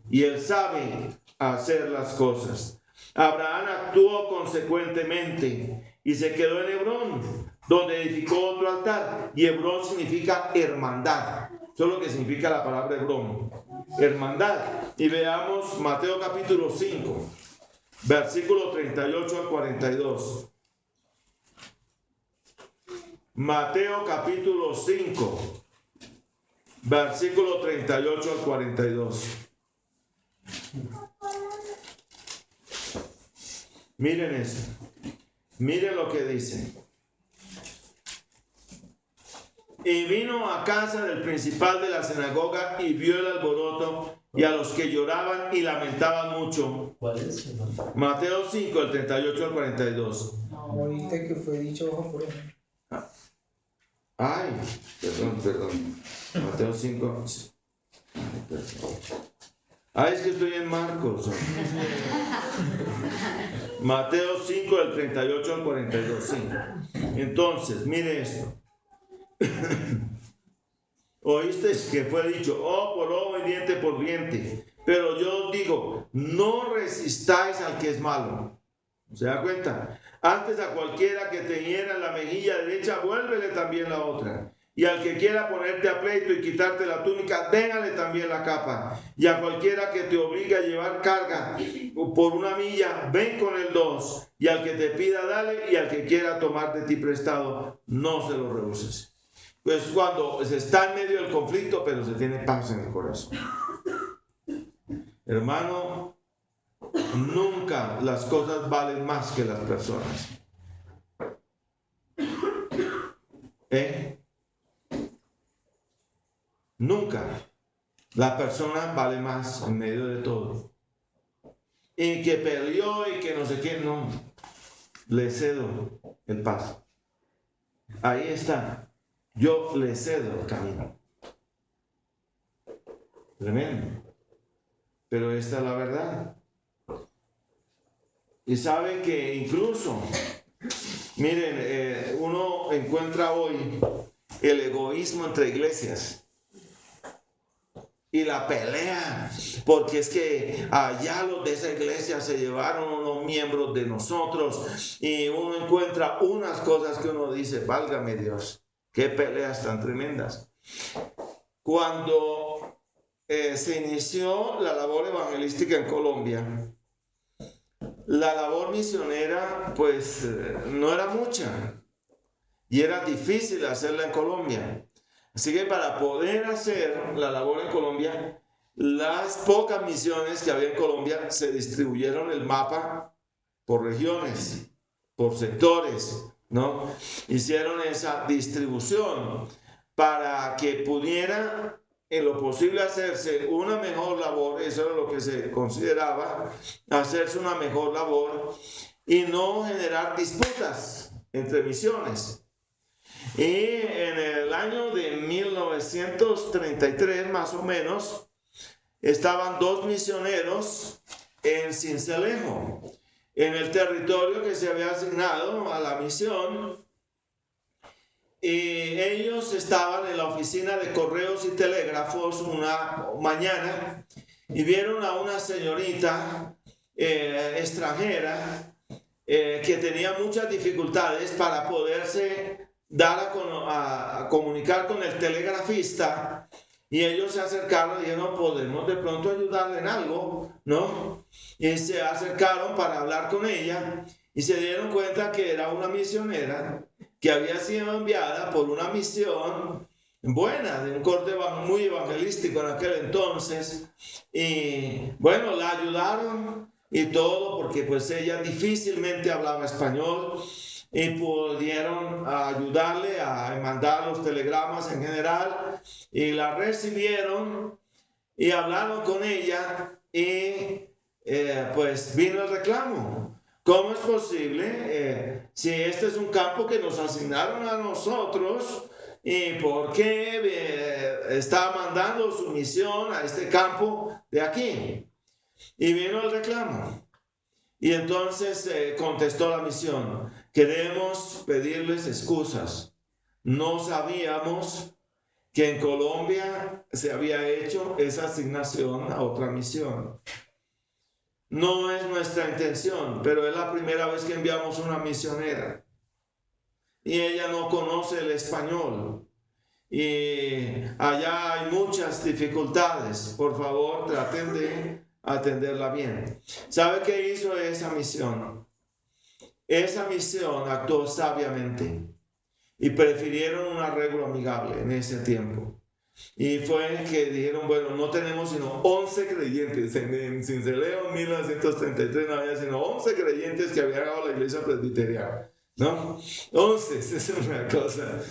Y Él sabe hacer las cosas. Abraham actuó consecuentemente y se quedó en Hebrón, donde edificó otro altar. Y Hebrón significa hermandad. Eso es lo que significa la palabra Hebrón. Hermandad. Y veamos Mateo capítulo 5, versículo 38 al 42. Mateo capítulo 5, versículo 38 al 42. Miren eso. Miren lo que dice. Y vino a casa del principal de la sinagoga y vio el alboroto y a los que lloraban y lamentaban mucho. ¿Cuál es? Mateo 5, el 38 al 42. Ahorita que fue dicho bajo por él. Ay, perdón. Mateo 5. Ay, es que estoy en Marcos. Mateo 5, del 38 al 42. Sí. Entonces, mire esto. Oíste que fue dicho, oh por ojo y diente por diente, pero yo os digo, no resistáis al que es malo. ¿Se da cuenta? Antes a cualquiera que te hiera la mejilla derecha, vuélvele también la otra. Y al que quiera ponerte a pleito y quitarte la túnica, déjale también la capa. Y a cualquiera que te obligue a llevar carga por 1 milla, ven con el 2. Y al que te pida, dale. Y al que quiera tomar de ti prestado, no se lo rehuses. Pues cuando se está en medio del conflicto, pero se tiene paz en el corazón. Hermano, nunca las cosas valen más que las personas. Nunca. La persona vale más en medio de todo. Y que peleó y que no sé qué, no. Le cedo el paso. Ahí está. Yo le cedo el camino. Tremendo. Pero esta es la verdad. Y sabe que incluso, miren, uno encuentra hoy el egoísmo entre iglesias. Y la pelea, porque es que allá los de esa iglesia se llevaron unos miembros de nosotros y uno encuentra unas cosas que uno dice, válgame Dios, qué peleas tan tremendas. Cuando se inició la labor evangelística en Colombia, la labor misionera pues no era mucha y era difícil hacerla en Colombia. Así que para poder hacer la labor en Colombia, las pocas misiones que había en Colombia se distribuyeron el mapa por regiones, por sectores, ¿no? Hicieron esa distribución para que pudiera en lo posible hacerse una mejor labor, eso era lo que se consideraba, hacerse una mejor labor y no generar disputas entre misiones. Y en el año de 1933 más o menos estaban 2 misioneros en Sincelejo, en el territorio que se había asignado a la misión, y ellos estaban en la oficina de correos y telégrafos una mañana y vieron a una señorita extranjera que tenía muchas dificultades para poderse dar a comunicar con el telegrafista, y ellos se acercaron y dijeron, podemos de pronto ayudarle en algo, ¿no? Y se acercaron para hablar con ella y se dieron cuenta que era una misionera que había sido enviada por una misión buena, de un corte muy evangelístico en aquel entonces, y bueno, la ayudaron y todo, porque pues ella difícilmente hablaba español, y pudieron ayudarle a mandar los telegramas en general, y la recibieron y hablaron con ella, y pues vino el reclamo. ¿Cómo es posible si este es un campo que nos asignaron a nosotros, y por qué está mandando su misión a este campo de aquí? Y vino el reclamo. Y entonces contestó la misión, queremos pedirles excusas. No sabíamos que en Colombia se había hecho esa asignación a otra misión. No es nuestra intención, pero es la primera vez que enviamos una misionera. Y ella no conoce el español. Y allá hay muchas dificultades. Por favor, traten de atenderla bien. ¿Sabe qué hizo esa misión? Esa misión actuó sabiamente y prefirieron un arreglo amigable en ese tiempo. Y fue que dijeron, bueno, no tenemos sino 11 creyentes. En Sincelejo en 1933 no había sino 11 creyentes que había dado la iglesia presbiteriana, ¿no? 11, esa es una cosa.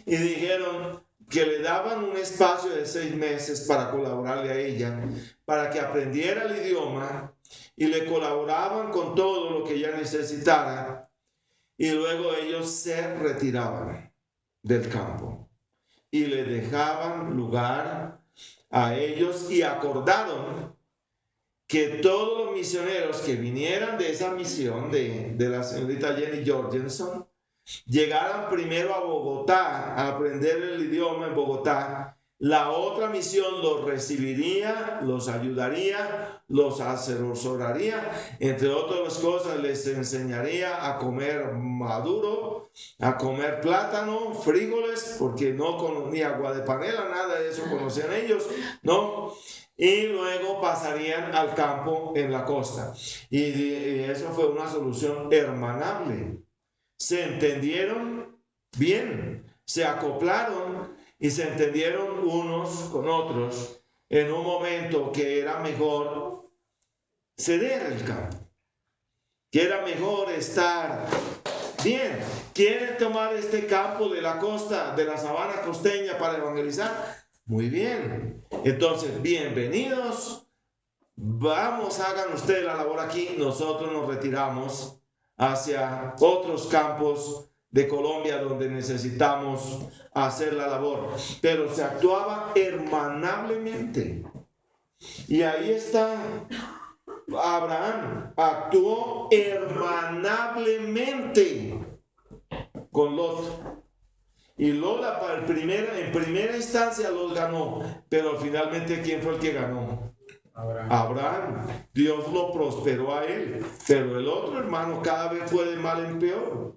Y dijeron que le daban un espacio de 6 meses para colaborarle a ella, para que aprendiera el idioma, y le colaboraban con todo lo que ella necesitara, y luego ellos se retiraban del campo y le dejaban lugar a ellos, y acordaron que todos los misioneros que vinieran de esa misión de la señorita Jenny Jorgensen llegaran primero a Bogotá a aprender el idioma en Bogotá, La otra misión los recibiría, los ayudaría, los asesoraría, entre otras cosas les enseñaría a comer maduro, a comer plátano, frijoles, porque no ni agua de panela, nada de eso conocían ellos, ¿no? Y luego pasarían al campo en la costa. Y eso fue una solución hermanable. Se entendieron bien, se acoplaron y se entendieron unos con otros en un momento que era mejor ceder el campo, que era mejor estar bien. ¿Quieren tomar este campo de la costa, de la sabana costeña para evangelizar? Muy bien. Entonces, bienvenidos. Vamos, hagan ustedes la labor aquí. Nosotros nos retiramos hacia otros campos de Colombia donde necesitamos hacer la labor, pero se actuaba hermanablemente. Y ahí está Abraham, actuó hermanablemente con Lot. Y Lot en primera instancia los ganó, pero finalmente ¿quién fue el que ganó? Abraham. Dios lo prosperó a él, pero el otro hermano cada vez fue de mal en peor.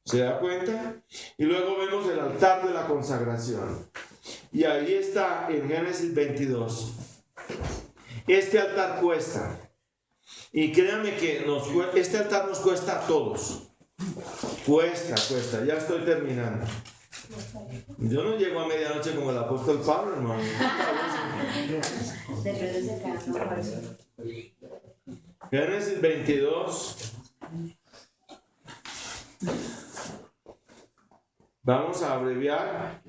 ¿Se da cuenta? Y luego vemos el altar de la consagración. Y ahí está en Génesis 22. Este altar cuesta. Y créanme que este altar nos cuesta a todos. Cuesta. Ya estoy terminando. Yo no llego a medianoche como el apóstol Pablo, hermano. Génesis 22. Vamos a abreviar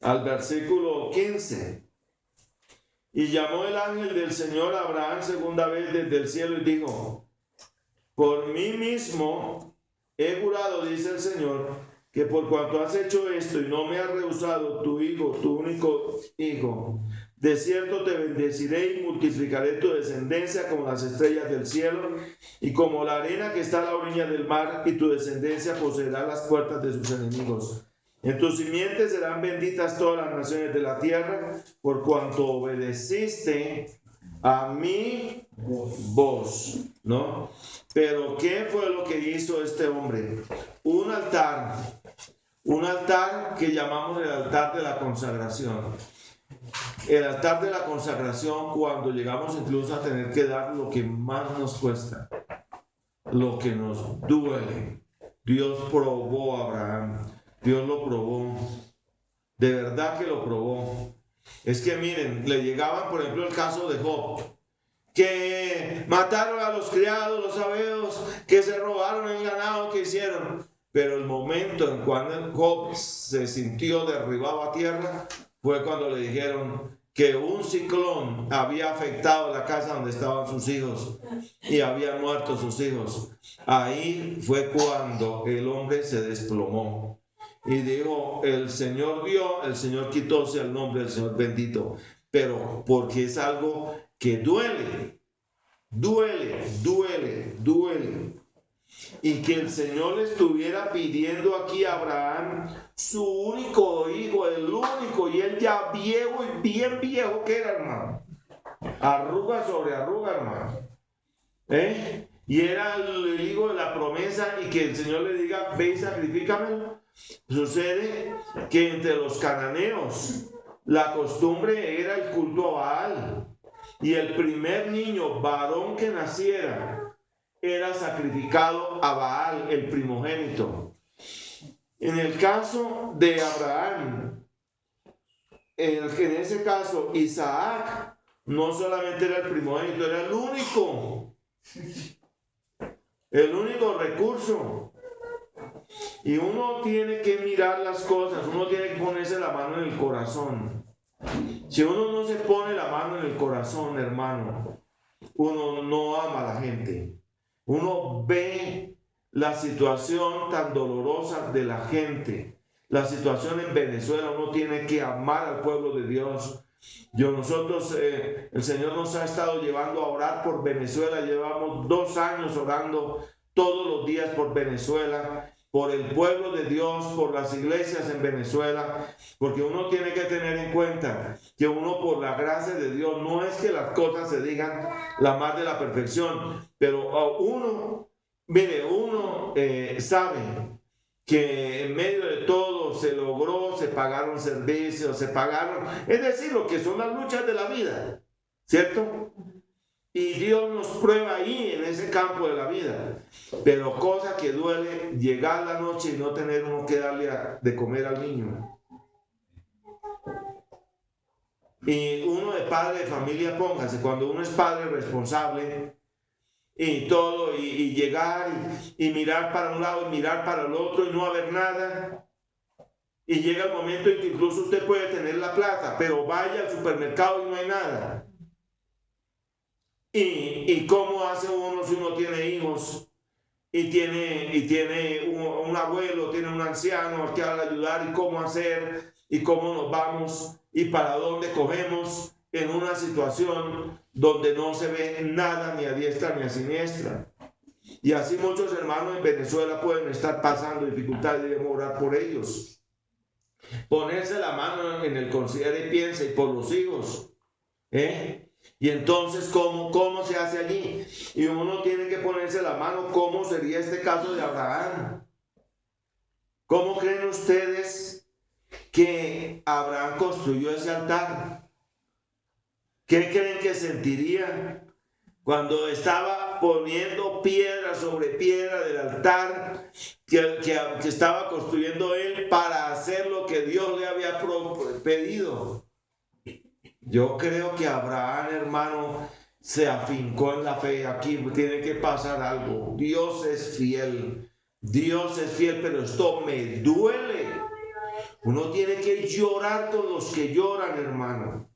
al versículo 15. Y llamó el ángel del Señor a Abraham segunda vez desde el cielo y dijo: por mí mismo he jurado, dice el Señor, que por cuanto has hecho esto y no me has rehusado tu hijo, tu único hijo, de cierto te bendeciré y multiplicaré tu descendencia como las estrellas del cielo y como la arena que está a la orilla del mar, y tu descendencia poseerá las puertas de sus enemigos. En tus simientes serán benditas todas las naciones de la tierra, por cuanto obedeciste a mi voz, ¿no? Pero ¿qué fue lo que hizo este hombre? Un altar que llamamos el altar de la consagración. El altar de la consagración, cuando llegamos incluso a tener que dar lo que más nos cuesta, lo que nos duele. Dios probó a Abraham, Dios lo probó, de verdad que lo probó. Es que miren, le llegaban, por ejemplo, el caso de Job, que mataron a los criados, los sabeos, que se robaron el ganado, que hicieron. Pero el momento en cuando Job se sintió derribado a tierra fue cuando le dijeron que un ciclón había afectado la casa donde estaban sus hijos y habían muerto sus hijos. Ahí fue cuando el hombre se desplomó y dijo: el Señor dio, el Señor quitó, sea el nombre del Señor bendito. Pero porque es algo que duele. Y que el Señor le estuviera pidiendo aquí a Abraham su único hijo, el único, y él ya viejo y bien viejo que era, hermano. Arruga sobre arruga, hermano. Y era el hijo de la promesa, y que el Señor le diga: ve y sacrifícamelo. Sucede que entre los cananeos la costumbre era el culto a Baal, y el primer niño varón que naciera era sacrificado a Baal, el primogénito. En el caso de Abraham, en ese caso Isaac no solamente era el primogénito, era el único recurso. Y uno tiene que mirar las cosas, uno tiene que ponerse la mano en el corazón. Si uno no se pone la mano en el corazón, hermano, uno no ama a la gente. Uno ve la situación tan dolorosa de la gente, la situación en Venezuela. Uno tiene que amar al pueblo de Dios. El Señor nos ha estado llevando a orar por Venezuela. Llevamos 2 años orando todos los días por Venezuela, por el pueblo de Dios, por las iglesias en Venezuela, porque uno tiene que tener en cuenta que uno, por la gracia de Dios, no es que las cosas se digan la más de la perfección, pero uno sabe que en medio de todo se logró, se pagaron servicios, es decir, lo que son las luchas de la vida, ¿cierto? Y Dios nos prueba ahí en ese campo de la vida. Pero cosa que duele, llegar la noche y no tener uno que darle de comer al niño. Y uno de padre de familia, póngase, cuando uno es padre responsable y todo, y llegar y mirar para un lado y mirar para el otro y no haber nada. Y llega el momento en que incluso usted puede tener la plata, pero vaya al supermercado y no hay nada. ¿Y cómo hace uno si uno tiene hijos y tiene un abuelo, tiene un anciano que al ayudar, y cómo hacer y cómo nos vamos y para dónde cogemos en una situación donde no se ve nada ni a diestra ni a siniestra? Y así muchos hermanos en Venezuela pueden estar pasando dificultades y debemos orar por ellos. Ponerse la mano en el considere y piense, y por los hijos, Y entonces, ¿cómo se hace allí? Y uno tiene que ponerse la mano. ¿Cómo sería este caso de Abraham? ¿Cómo creen ustedes que Abraham construyó ese altar? ¿Qué creen que sentiría cuando estaba poniendo piedra sobre piedra del altar que estaba construyendo él para hacer lo que Dios le había pedido? Yo creo que Abraham, hermano, se afincó en la fe. Aquí tiene que pasar algo. Dios es fiel, pero esto me duele. Uno tiene que llorar con los que lloran, hermano.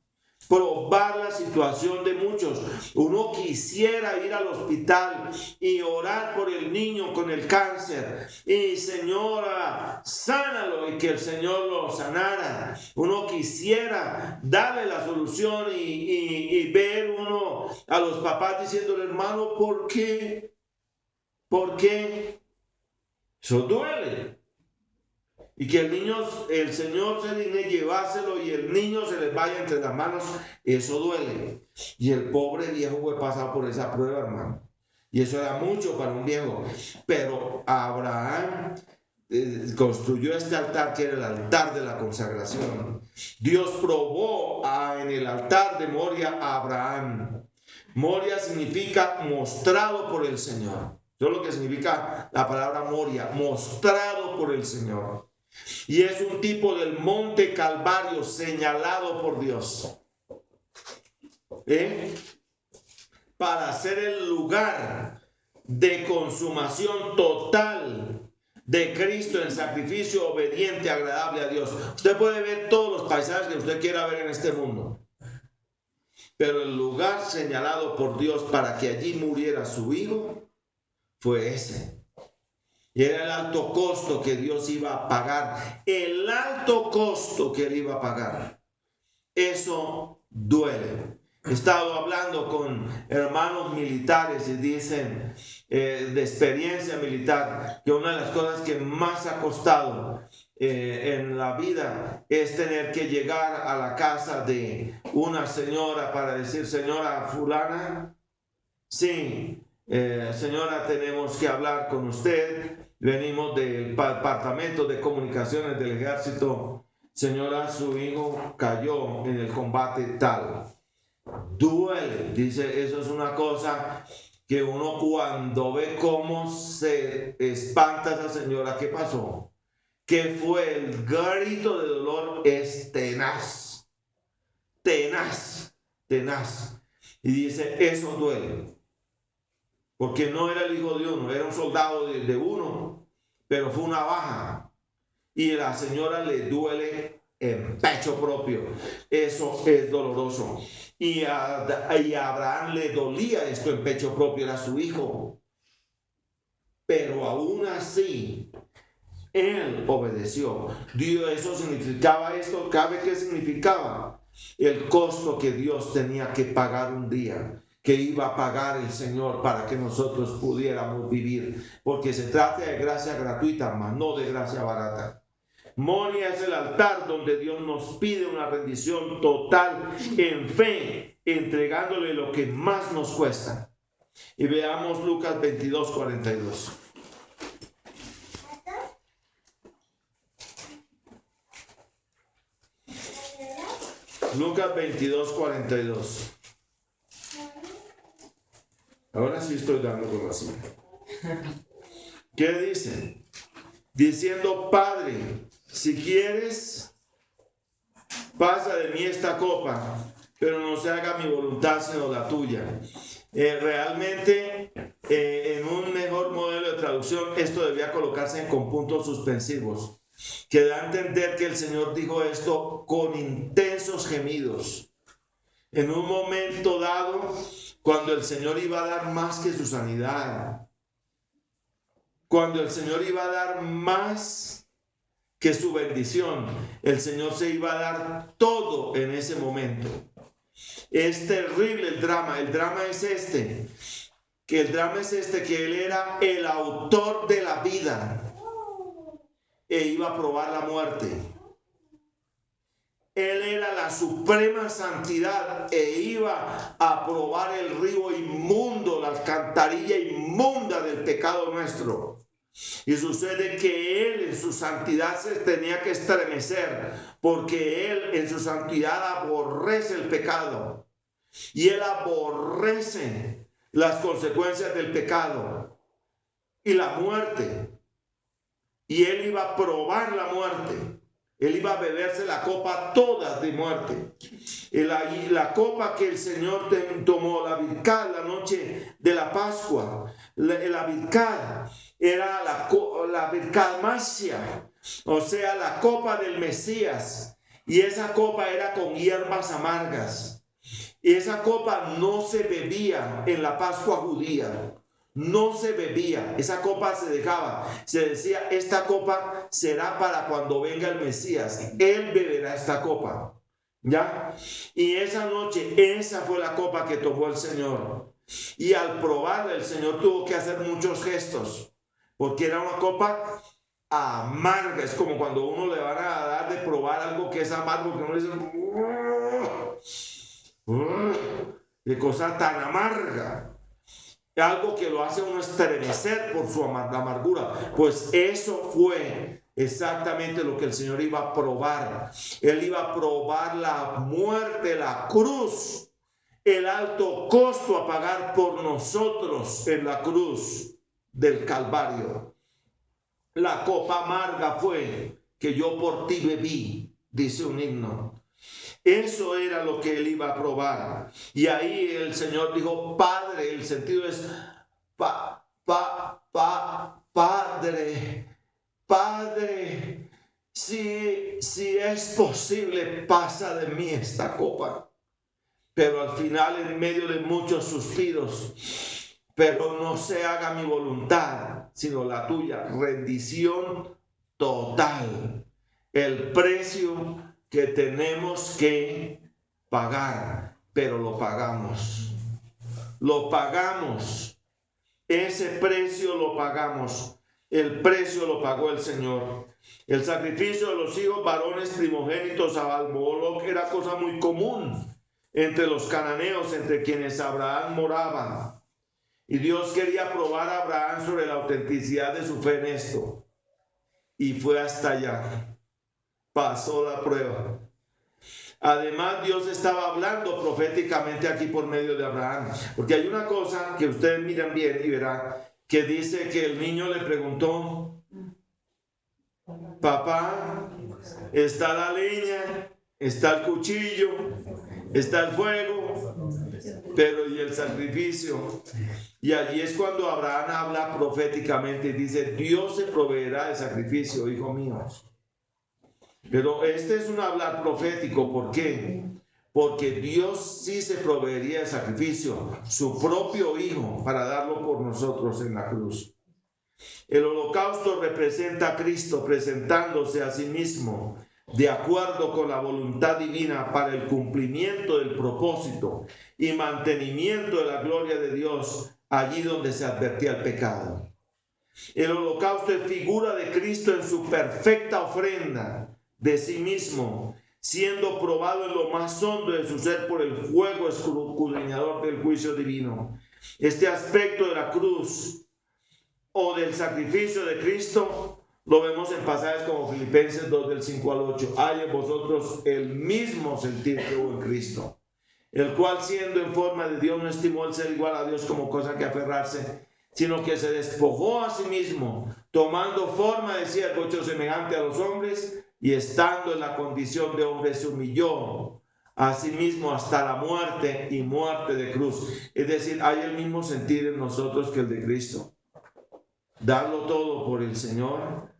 Probar la situación de muchos. Uno quisiera ir al hospital y orar por el niño con el cáncer y Señora, sánalo, y que el Señor lo sanara. Uno quisiera darle la solución y ver uno a los papás diciéndole, hermano, ¿por qué? ¿Por qué? Eso duele. Y que el Señor se digne llevárselo y el niño se les vaya entre las manos, eso duele. Y el pobre viejo fue pasado por esa prueba, hermano. Y eso era mucho para un viejo. Pero Abraham construyó este altar que era el altar de la consagración. Dios probó en el altar de Moria a Abraham. Moria significa mostrado por el Señor. Eso es lo que significa la palabra Moria, mostrado por el Señor. Y es un tipo del monte Calvario señalado por Dios, para ser el lugar de consumación total de Cristo en sacrificio obediente, agradable a Dios. Usted puede ver todos los paisajes que usted quiera ver en este mundo, pero el lugar señalado por Dios para que allí muriera su hijo fue ese. Y era el alto costo que Dios iba a pagar. El alto costo que él iba a pagar. Eso duele. He estado hablando con hermanos militares y dicen de experiencia militar que una de las cosas que más ha costado en la vida es tener que llegar a la casa de una señora para decir, señora fulana, sí, señora, tenemos que hablar con usted. Venimos del Departamento de Comunicaciones del Ejército. Señora, su hijo cayó en el combate tal. Duele, dice, eso es una cosa que uno cuando ve cómo se espanta esa señora. ¿Qué pasó? Que fue el grito de dolor, es tenaz, tenaz, tenaz. Y dice, eso duele. Porque no era el hijo de uno, era un soldado de uno, pero fue una baja. Y a la señora le duele en pecho propio. Eso es doloroso. Y a Abraham le dolía esto en pecho propio, era su hijo. Pero aún así, él obedeció. Dios, eso significaba esto. ¿Sabe qué significaba? El costo que Dios tenía que pagar un día. que iba a pagar el Señor para que nosotros pudiéramos vivir, porque se trata de gracia gratuita, mas no de gracia barata. Moria es el altar donde Dios nos pide una rendición total en fe, entregándole lo que más nos cuesta. Y veamos Lucas 22, 42. Lucas 22, 42. Ahora sí estoy dando con la cita. ¿Qué dice? Diciendo: Padre, si quieres, pasa de mí esta copa, pero no se haga mi voluntad sino la tuya. Realmente, en un mejor modelo de traducción, esto debía colocarse con puntos suspensivos, que da a entender que el Señor dijo esto con intensos gemidos. En un momento dado, cuando el Señor iba a dar más que su sanidad, cuando el Señor iba a dar más que su bendición, el Señor se iba a dar todo en ese momento. Es terrible el drama es este, que Él era el autor de la vida e iba a probar la muerte. Él era la suprema santidad e iba a probar el río inmundo, la alcantarilla inmunda del pecado nuestro. Y sucede que Él en su santidad se tenía que estremecer, porque Él en su santidad aborrece el pecado. Y Él aborrece las consecuencias del pecado y la muerte. Y Él iba a probar la muerte. Él iba a beberse la copa toda de muerte. La copa que el Señor tomó, la Birkat, la noche de la Pascua. La Birkat era la Birkat Masia, o sea, la copa del Mesías. Y esa copa era con hierbas amargas. Y esa copa no se bebía en la Pascua judía. No se bebía, esa copa se dejaba. Se decía: esta copa será para cuando venga el Mesías. Él beberá esta copa. ¿Ya? Y esa noche, esa fue la copa que tomó el Señor. Y al probarla, el Señor tuvo que hacer muchos gestos, porque era una copa amarga. Es como cuando uno le van a dar de probar algo que es amargo, que uno dice: qué cosa tan amarga. Algo que lo hace uno estremecer por su amargura. Pues eso fue exactamente lo que el Señor iba a probar. Él iba a probar la muerte, la cruz, el alto costo a pagar por nosotros en la cruz del Calvario. La copa amarga fue que yo por ti bebí, dice un himno. Eso era lo que Él iba a probar. Y ahí el Señor dijo: Padre, el sentido es Padre, si es posible, pasa de mí esta copa. Pero al final, en medio de muchos suspiros, pero no se haga mi voluntad, sino la tuya. Rendición total. El precio que tenemos que pagar, pero lo pagamos. Lo pagamos. Ese precio lo pagamos. El precio lo pagó el Señor. El sacrificio de los hijos varones primogénitos a Baal-Moloc era cosa muy común entre los cananeos, entre quienes Abraham moraba. Y Dios quería probar a Abraham sobre la autenticidad de su fe en esto. Y fue hasta allá. Pasó la prueba. Además, Dios estaba hablando proféticamente aquí por medio de Abraham, porque hay una cosa que ustedes miran bien y verán, que dice que el niño le preguntó: papá, ¿está la leña? ¿Está el cuchillo? ¿Está el fuego? Pero ¿y el sacrificio? Y allí es cuando Abraham habla proféticamente y dice: Dios se proveerá de sacrificio, hijo mío. Pero este es un hablar profético. ¿Por qué? Porque Dios sí se proveería de sacrificio, su propio hijo, para darlo por nosotros en la cruz. El holocausto representa a Cristo presentándose a sí mismo de acuerdo con la voluntad divina para el cumplimiento del propósito y mantenimiento de la gloria de Dios allí donde se advertía el pecado. El holocausto es figura de Cristo en su perfecta ofrenda de sí mismo, siendo probado en lo más hondo de su ser por el fuego escudriñador del juicio divino. Este aspecto de la cruz o del sacrificio de Cristo lo vemos en pasajes como Filipenses 2 del 5 al 8. Hay en vosotros el mismo sentir que hubo en Cristo, el cual siendo en forma de Dios no estimó el ser igual a Dios como cosa que aferrarse, sino que se despojó a sí mismo, tomando forma de siervo hecho semejante a los hombres, y estando en la condición de hombre se humilló a sí mismo hasta la muerte y muerte de cruz. Es decir, hay el mismo sentir en nosotros que el de Cristo. Darlo todo por el Señor.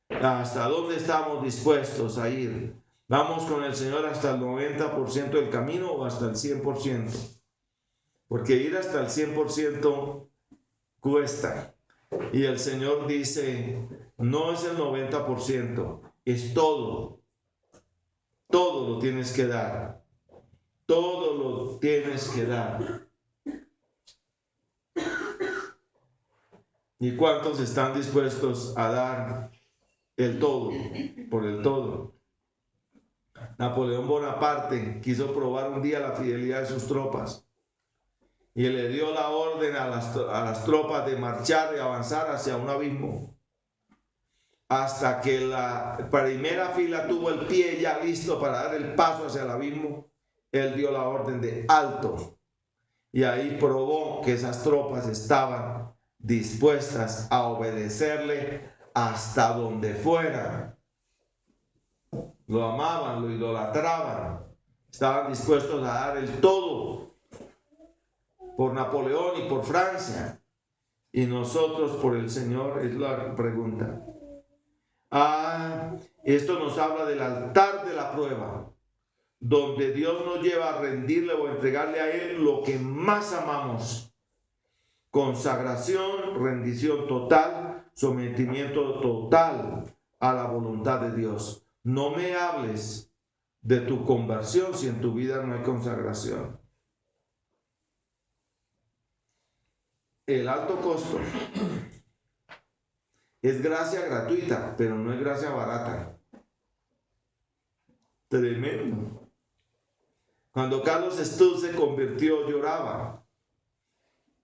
¿Hasta dónde estamos dispuestos a ir? ¿Vamos con el Señor hasta el 90% del camino o hasta el 100%? Porque ir hasta el 100% cuesta. Y el Señor dice, no es el 90%, es todo. Todo lo tienes que dar. Todo lo tienes que dar. ¿Y cuántos están dispuestos a dar el todo por el todo? Napoleón Bonaparte quiso probar un día la fidelidad de sus tropas y le dio la orden a las tropas de marchar y avanzar hacia un abismo. Hasta que la primera fila tuvo el pie ya listo para dar el paso hacia el abismo, él dio la orden de alto. Y ahí probó que esas tropas estaban dispuestas a obedecerle hasta donde fuera. Lo amaban, lo idolatraban, estaban dispuestos a dar el todo por Napoleón y por Francia. Y nosotros por el Señor, es la pregunta. Esto nos habla del altar de la prueba, donde Dios nos lleva a rendirle o entregarle a Él lo que más amamos. Consagración, rendición total, sometimiento total a la voluntad de Dios. No me hables de tu conversión si en tu vida no hay consagración. El alto costo es gracia gratuita, pero no es gracia barata. Tremendo. Cuando Carlos Studd se convirtió, lloraba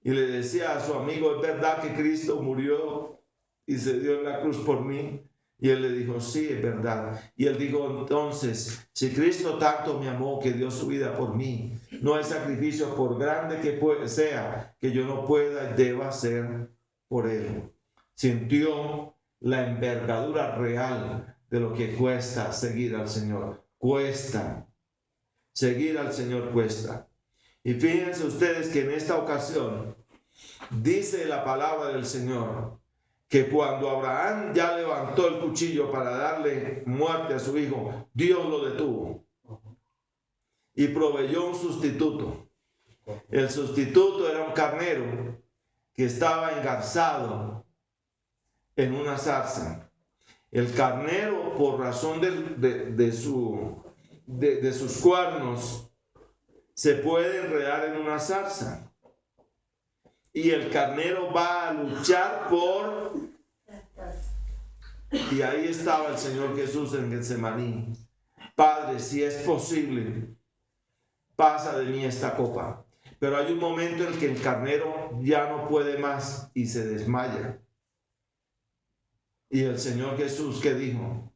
y le decía a su amigo, ¿es verdad que Cristo murió y se dio en la cruz por mí? Y él le dijo, sí, es verdad. Y él dijo, entonces, si Cristo tanto me amó que dio su vida por mí, no hay sacrificio por grande que sea que yo no pueda y deba hacer por él. Sintió la envergadura real de lo que cuesta seguir al Señor. Cuesta. Seguir al Señor cuesta. Y fíjense ustedes que en esta ocasión dice la palabra del Señor que cuando Abraham ya levantó el cuchillo para darle muerte a su hijo, Dios lo detuvo y proveyó un sustituto. El sustituto era un carnero que estaba engarzado en una zarza. El carnero, por razón de sus cuernos, se puede enredar en una zarza. Y el carnero va a luchar por... Y ahí estaba el Señor Jesús en Getsemaní. Padre, si es posible, pasa de mí esta copa. Pero hay un momento en que el carnero ya no puede más y se desmaya. Y el Señor Jesús, ¿qué dijo?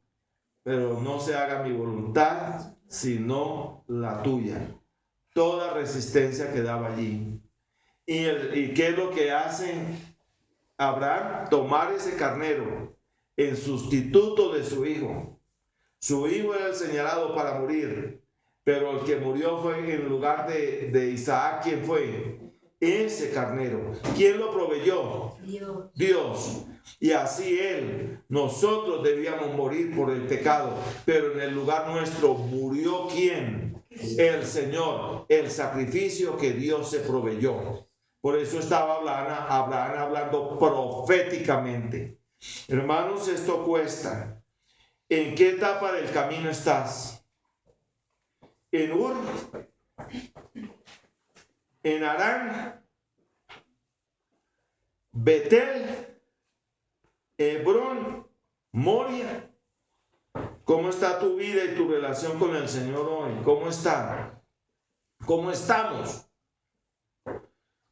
Pero no se haga mi voluntad, sino la tuya. Toda resistencia quedaba allí. ¿Y qué es lo que hace Abraham? Tomar ese carnero en sustituto de su hijo. Su hijo era el señalado para morir, pero el que murió fue en lugar de Isaac. ¿Quién fue? Ese carnero. ¿Quién lo proveyó? Dios. Y así nosotros debíamos morir por el pecado, pero en el lugar nuestro murió ¿quién? El Señor, el sacrificio que Dios se proveyó. Por eso estaba Abraham hablando proféticamente. Hermanos, esto cuesta. ¿En qué etapa del camino estás? ¿En Ur? ¿En Harán? ¿Betel? ¿Hebrón? ¿Moria? ¿Cómo está tu vida y tu relación con el Señor hoy? ¿Cómo está? ¿Cómo estamos?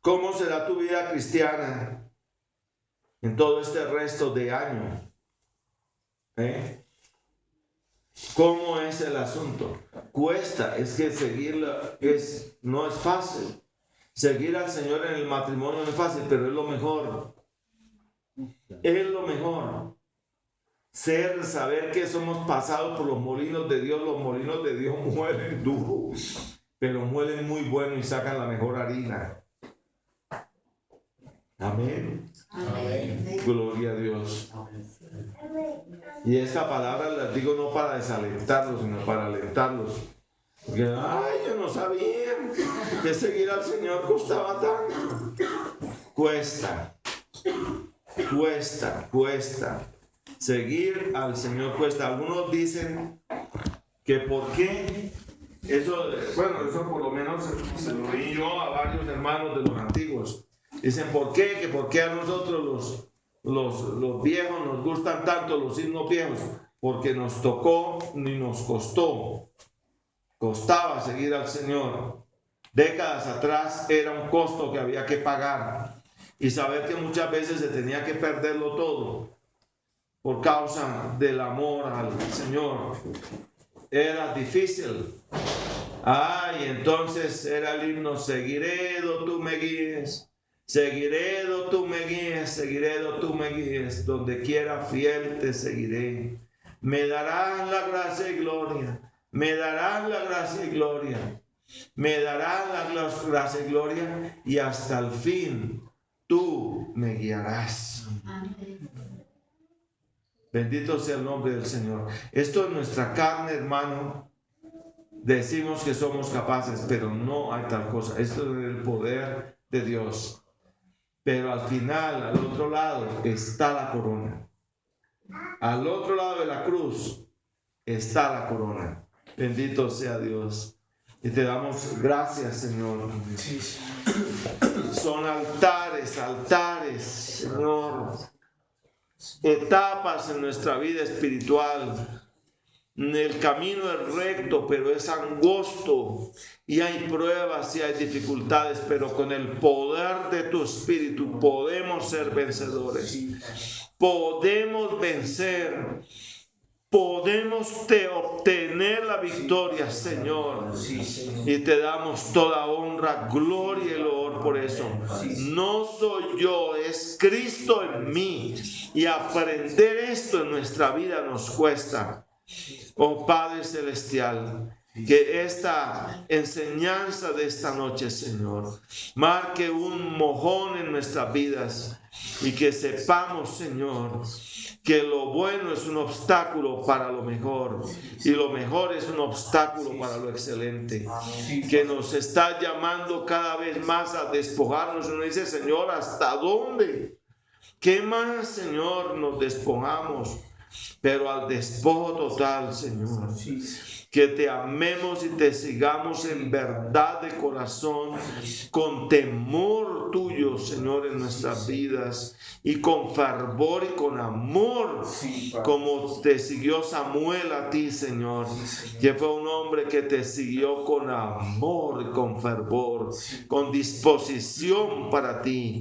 ¿Cómo será tu vida cristiana en todo este resto de año? ¿Cómo es el asunto? Cuesta, es que seguirla no es fácil. Seguir al Señor en el matrimonio no es fácil, pero es lo mejor. Es lo mejor. Saber que somos pasados por los molinos de Dios. Los molinos de Dios muelen duro, pero muelen muy bueno y sacan la mejor harina. Amén. Amén. Gloria a Dios. Y esta palabra la digo no para desalentarlos, sino para alentarlos. Porque, yo no sabía que seguir al Señor costaba tanto. Cuesta. Seguir al Señor cuesta. Algunos dicen que por qué. Eso por lo menos se lo oí yo a varios hermanos de los antiguos. Dicen, ¿por qué? Que por qué a nosotros los viejos nos gustan tanto los himnos viejos. Porque nos tocó ni nos costó. Costaba seguir al Señor. Décadas atrás era un costo que había que pagar. Y saber que muchas veces se tenía que perderlo todo por causa del amor al Señor era difícil. Y entonces era el himno: seguiré do tú me guíes, seguiré do tú me guíes, seguiré do tú me guíes, donde quiera fiel te seguiré. Me darás la gracia y gloria, me darás la gracia y gloria, me darás la gracia y gloria, y hasta el fin tú me guiarás. Amén. Bendito sea el nombre del Señor. Esto es nuestra carne, hermano. Decimos que somos capaces, pero no hay tal cosa. Esto es el poder de Dios. Pero al final, al otro lado, está la corona. Al otro lado de la cruz está la corona. Bendito sea Dios. Y te damos gracias, Señor. Son altares, Señor. Etapas en nuestra vida espiritual. El camino es recto, pero es angosto, y hay pruebas y hay dificultades, pero con el poder de tu Espíritu podemos ser vencedores. Podemos vencer. Podemos obtener la victoria, Señor. Y te damos toda honra, gloria y loor por eso. No soy yo, es Cristo en mí. Y aprender esto en nuestra vida nos cuesta. Oh Padre Celestial, que esta enseñanza de esta noche, Señor, marque un mojón en nuestras vidas, y que sepamos, Señor, que lo bueno es un obstáculo para lo mejor, y lo mejor es un obstáculo para lo excelente, que nos está llamando cada vez más a despojarnos. Uno dice, Señor, ¿hasta dónde? ¿Qué más, Señor, nos despojamos? Pero al despojo total, Señor, que te amemos y te sigamos en verdad de corazón, con temor tuyo, Señor, en nuestras vidas, y con fervor y con amor, como te siguió Samuel a ti, Señor, que fue un hombre que te siguió con amor y con fervor, con disposición para ti.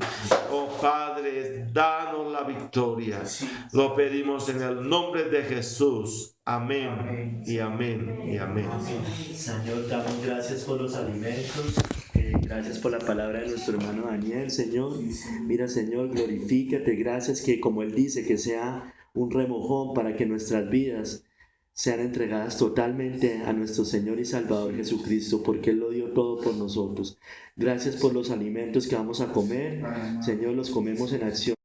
Oh Padre, danos la victoria. Lo pedimos en el nombre de Jesús. Amén y amén y amén. Señor, damos gracias por los alimentos. Gracias por la palabra de nuestro hermano Daniel, Señor. Mira, Señor, glorifícate. Gracias que, como Él dice, que sea un remojón para que nuestras vidas sean entregadas totalmente a nuestro Señor y Salvador Jesucristo, porque Él lo dio todo por nosotros. Gracias por los alimentos que vamos a comer. Señor, los comemos en acción.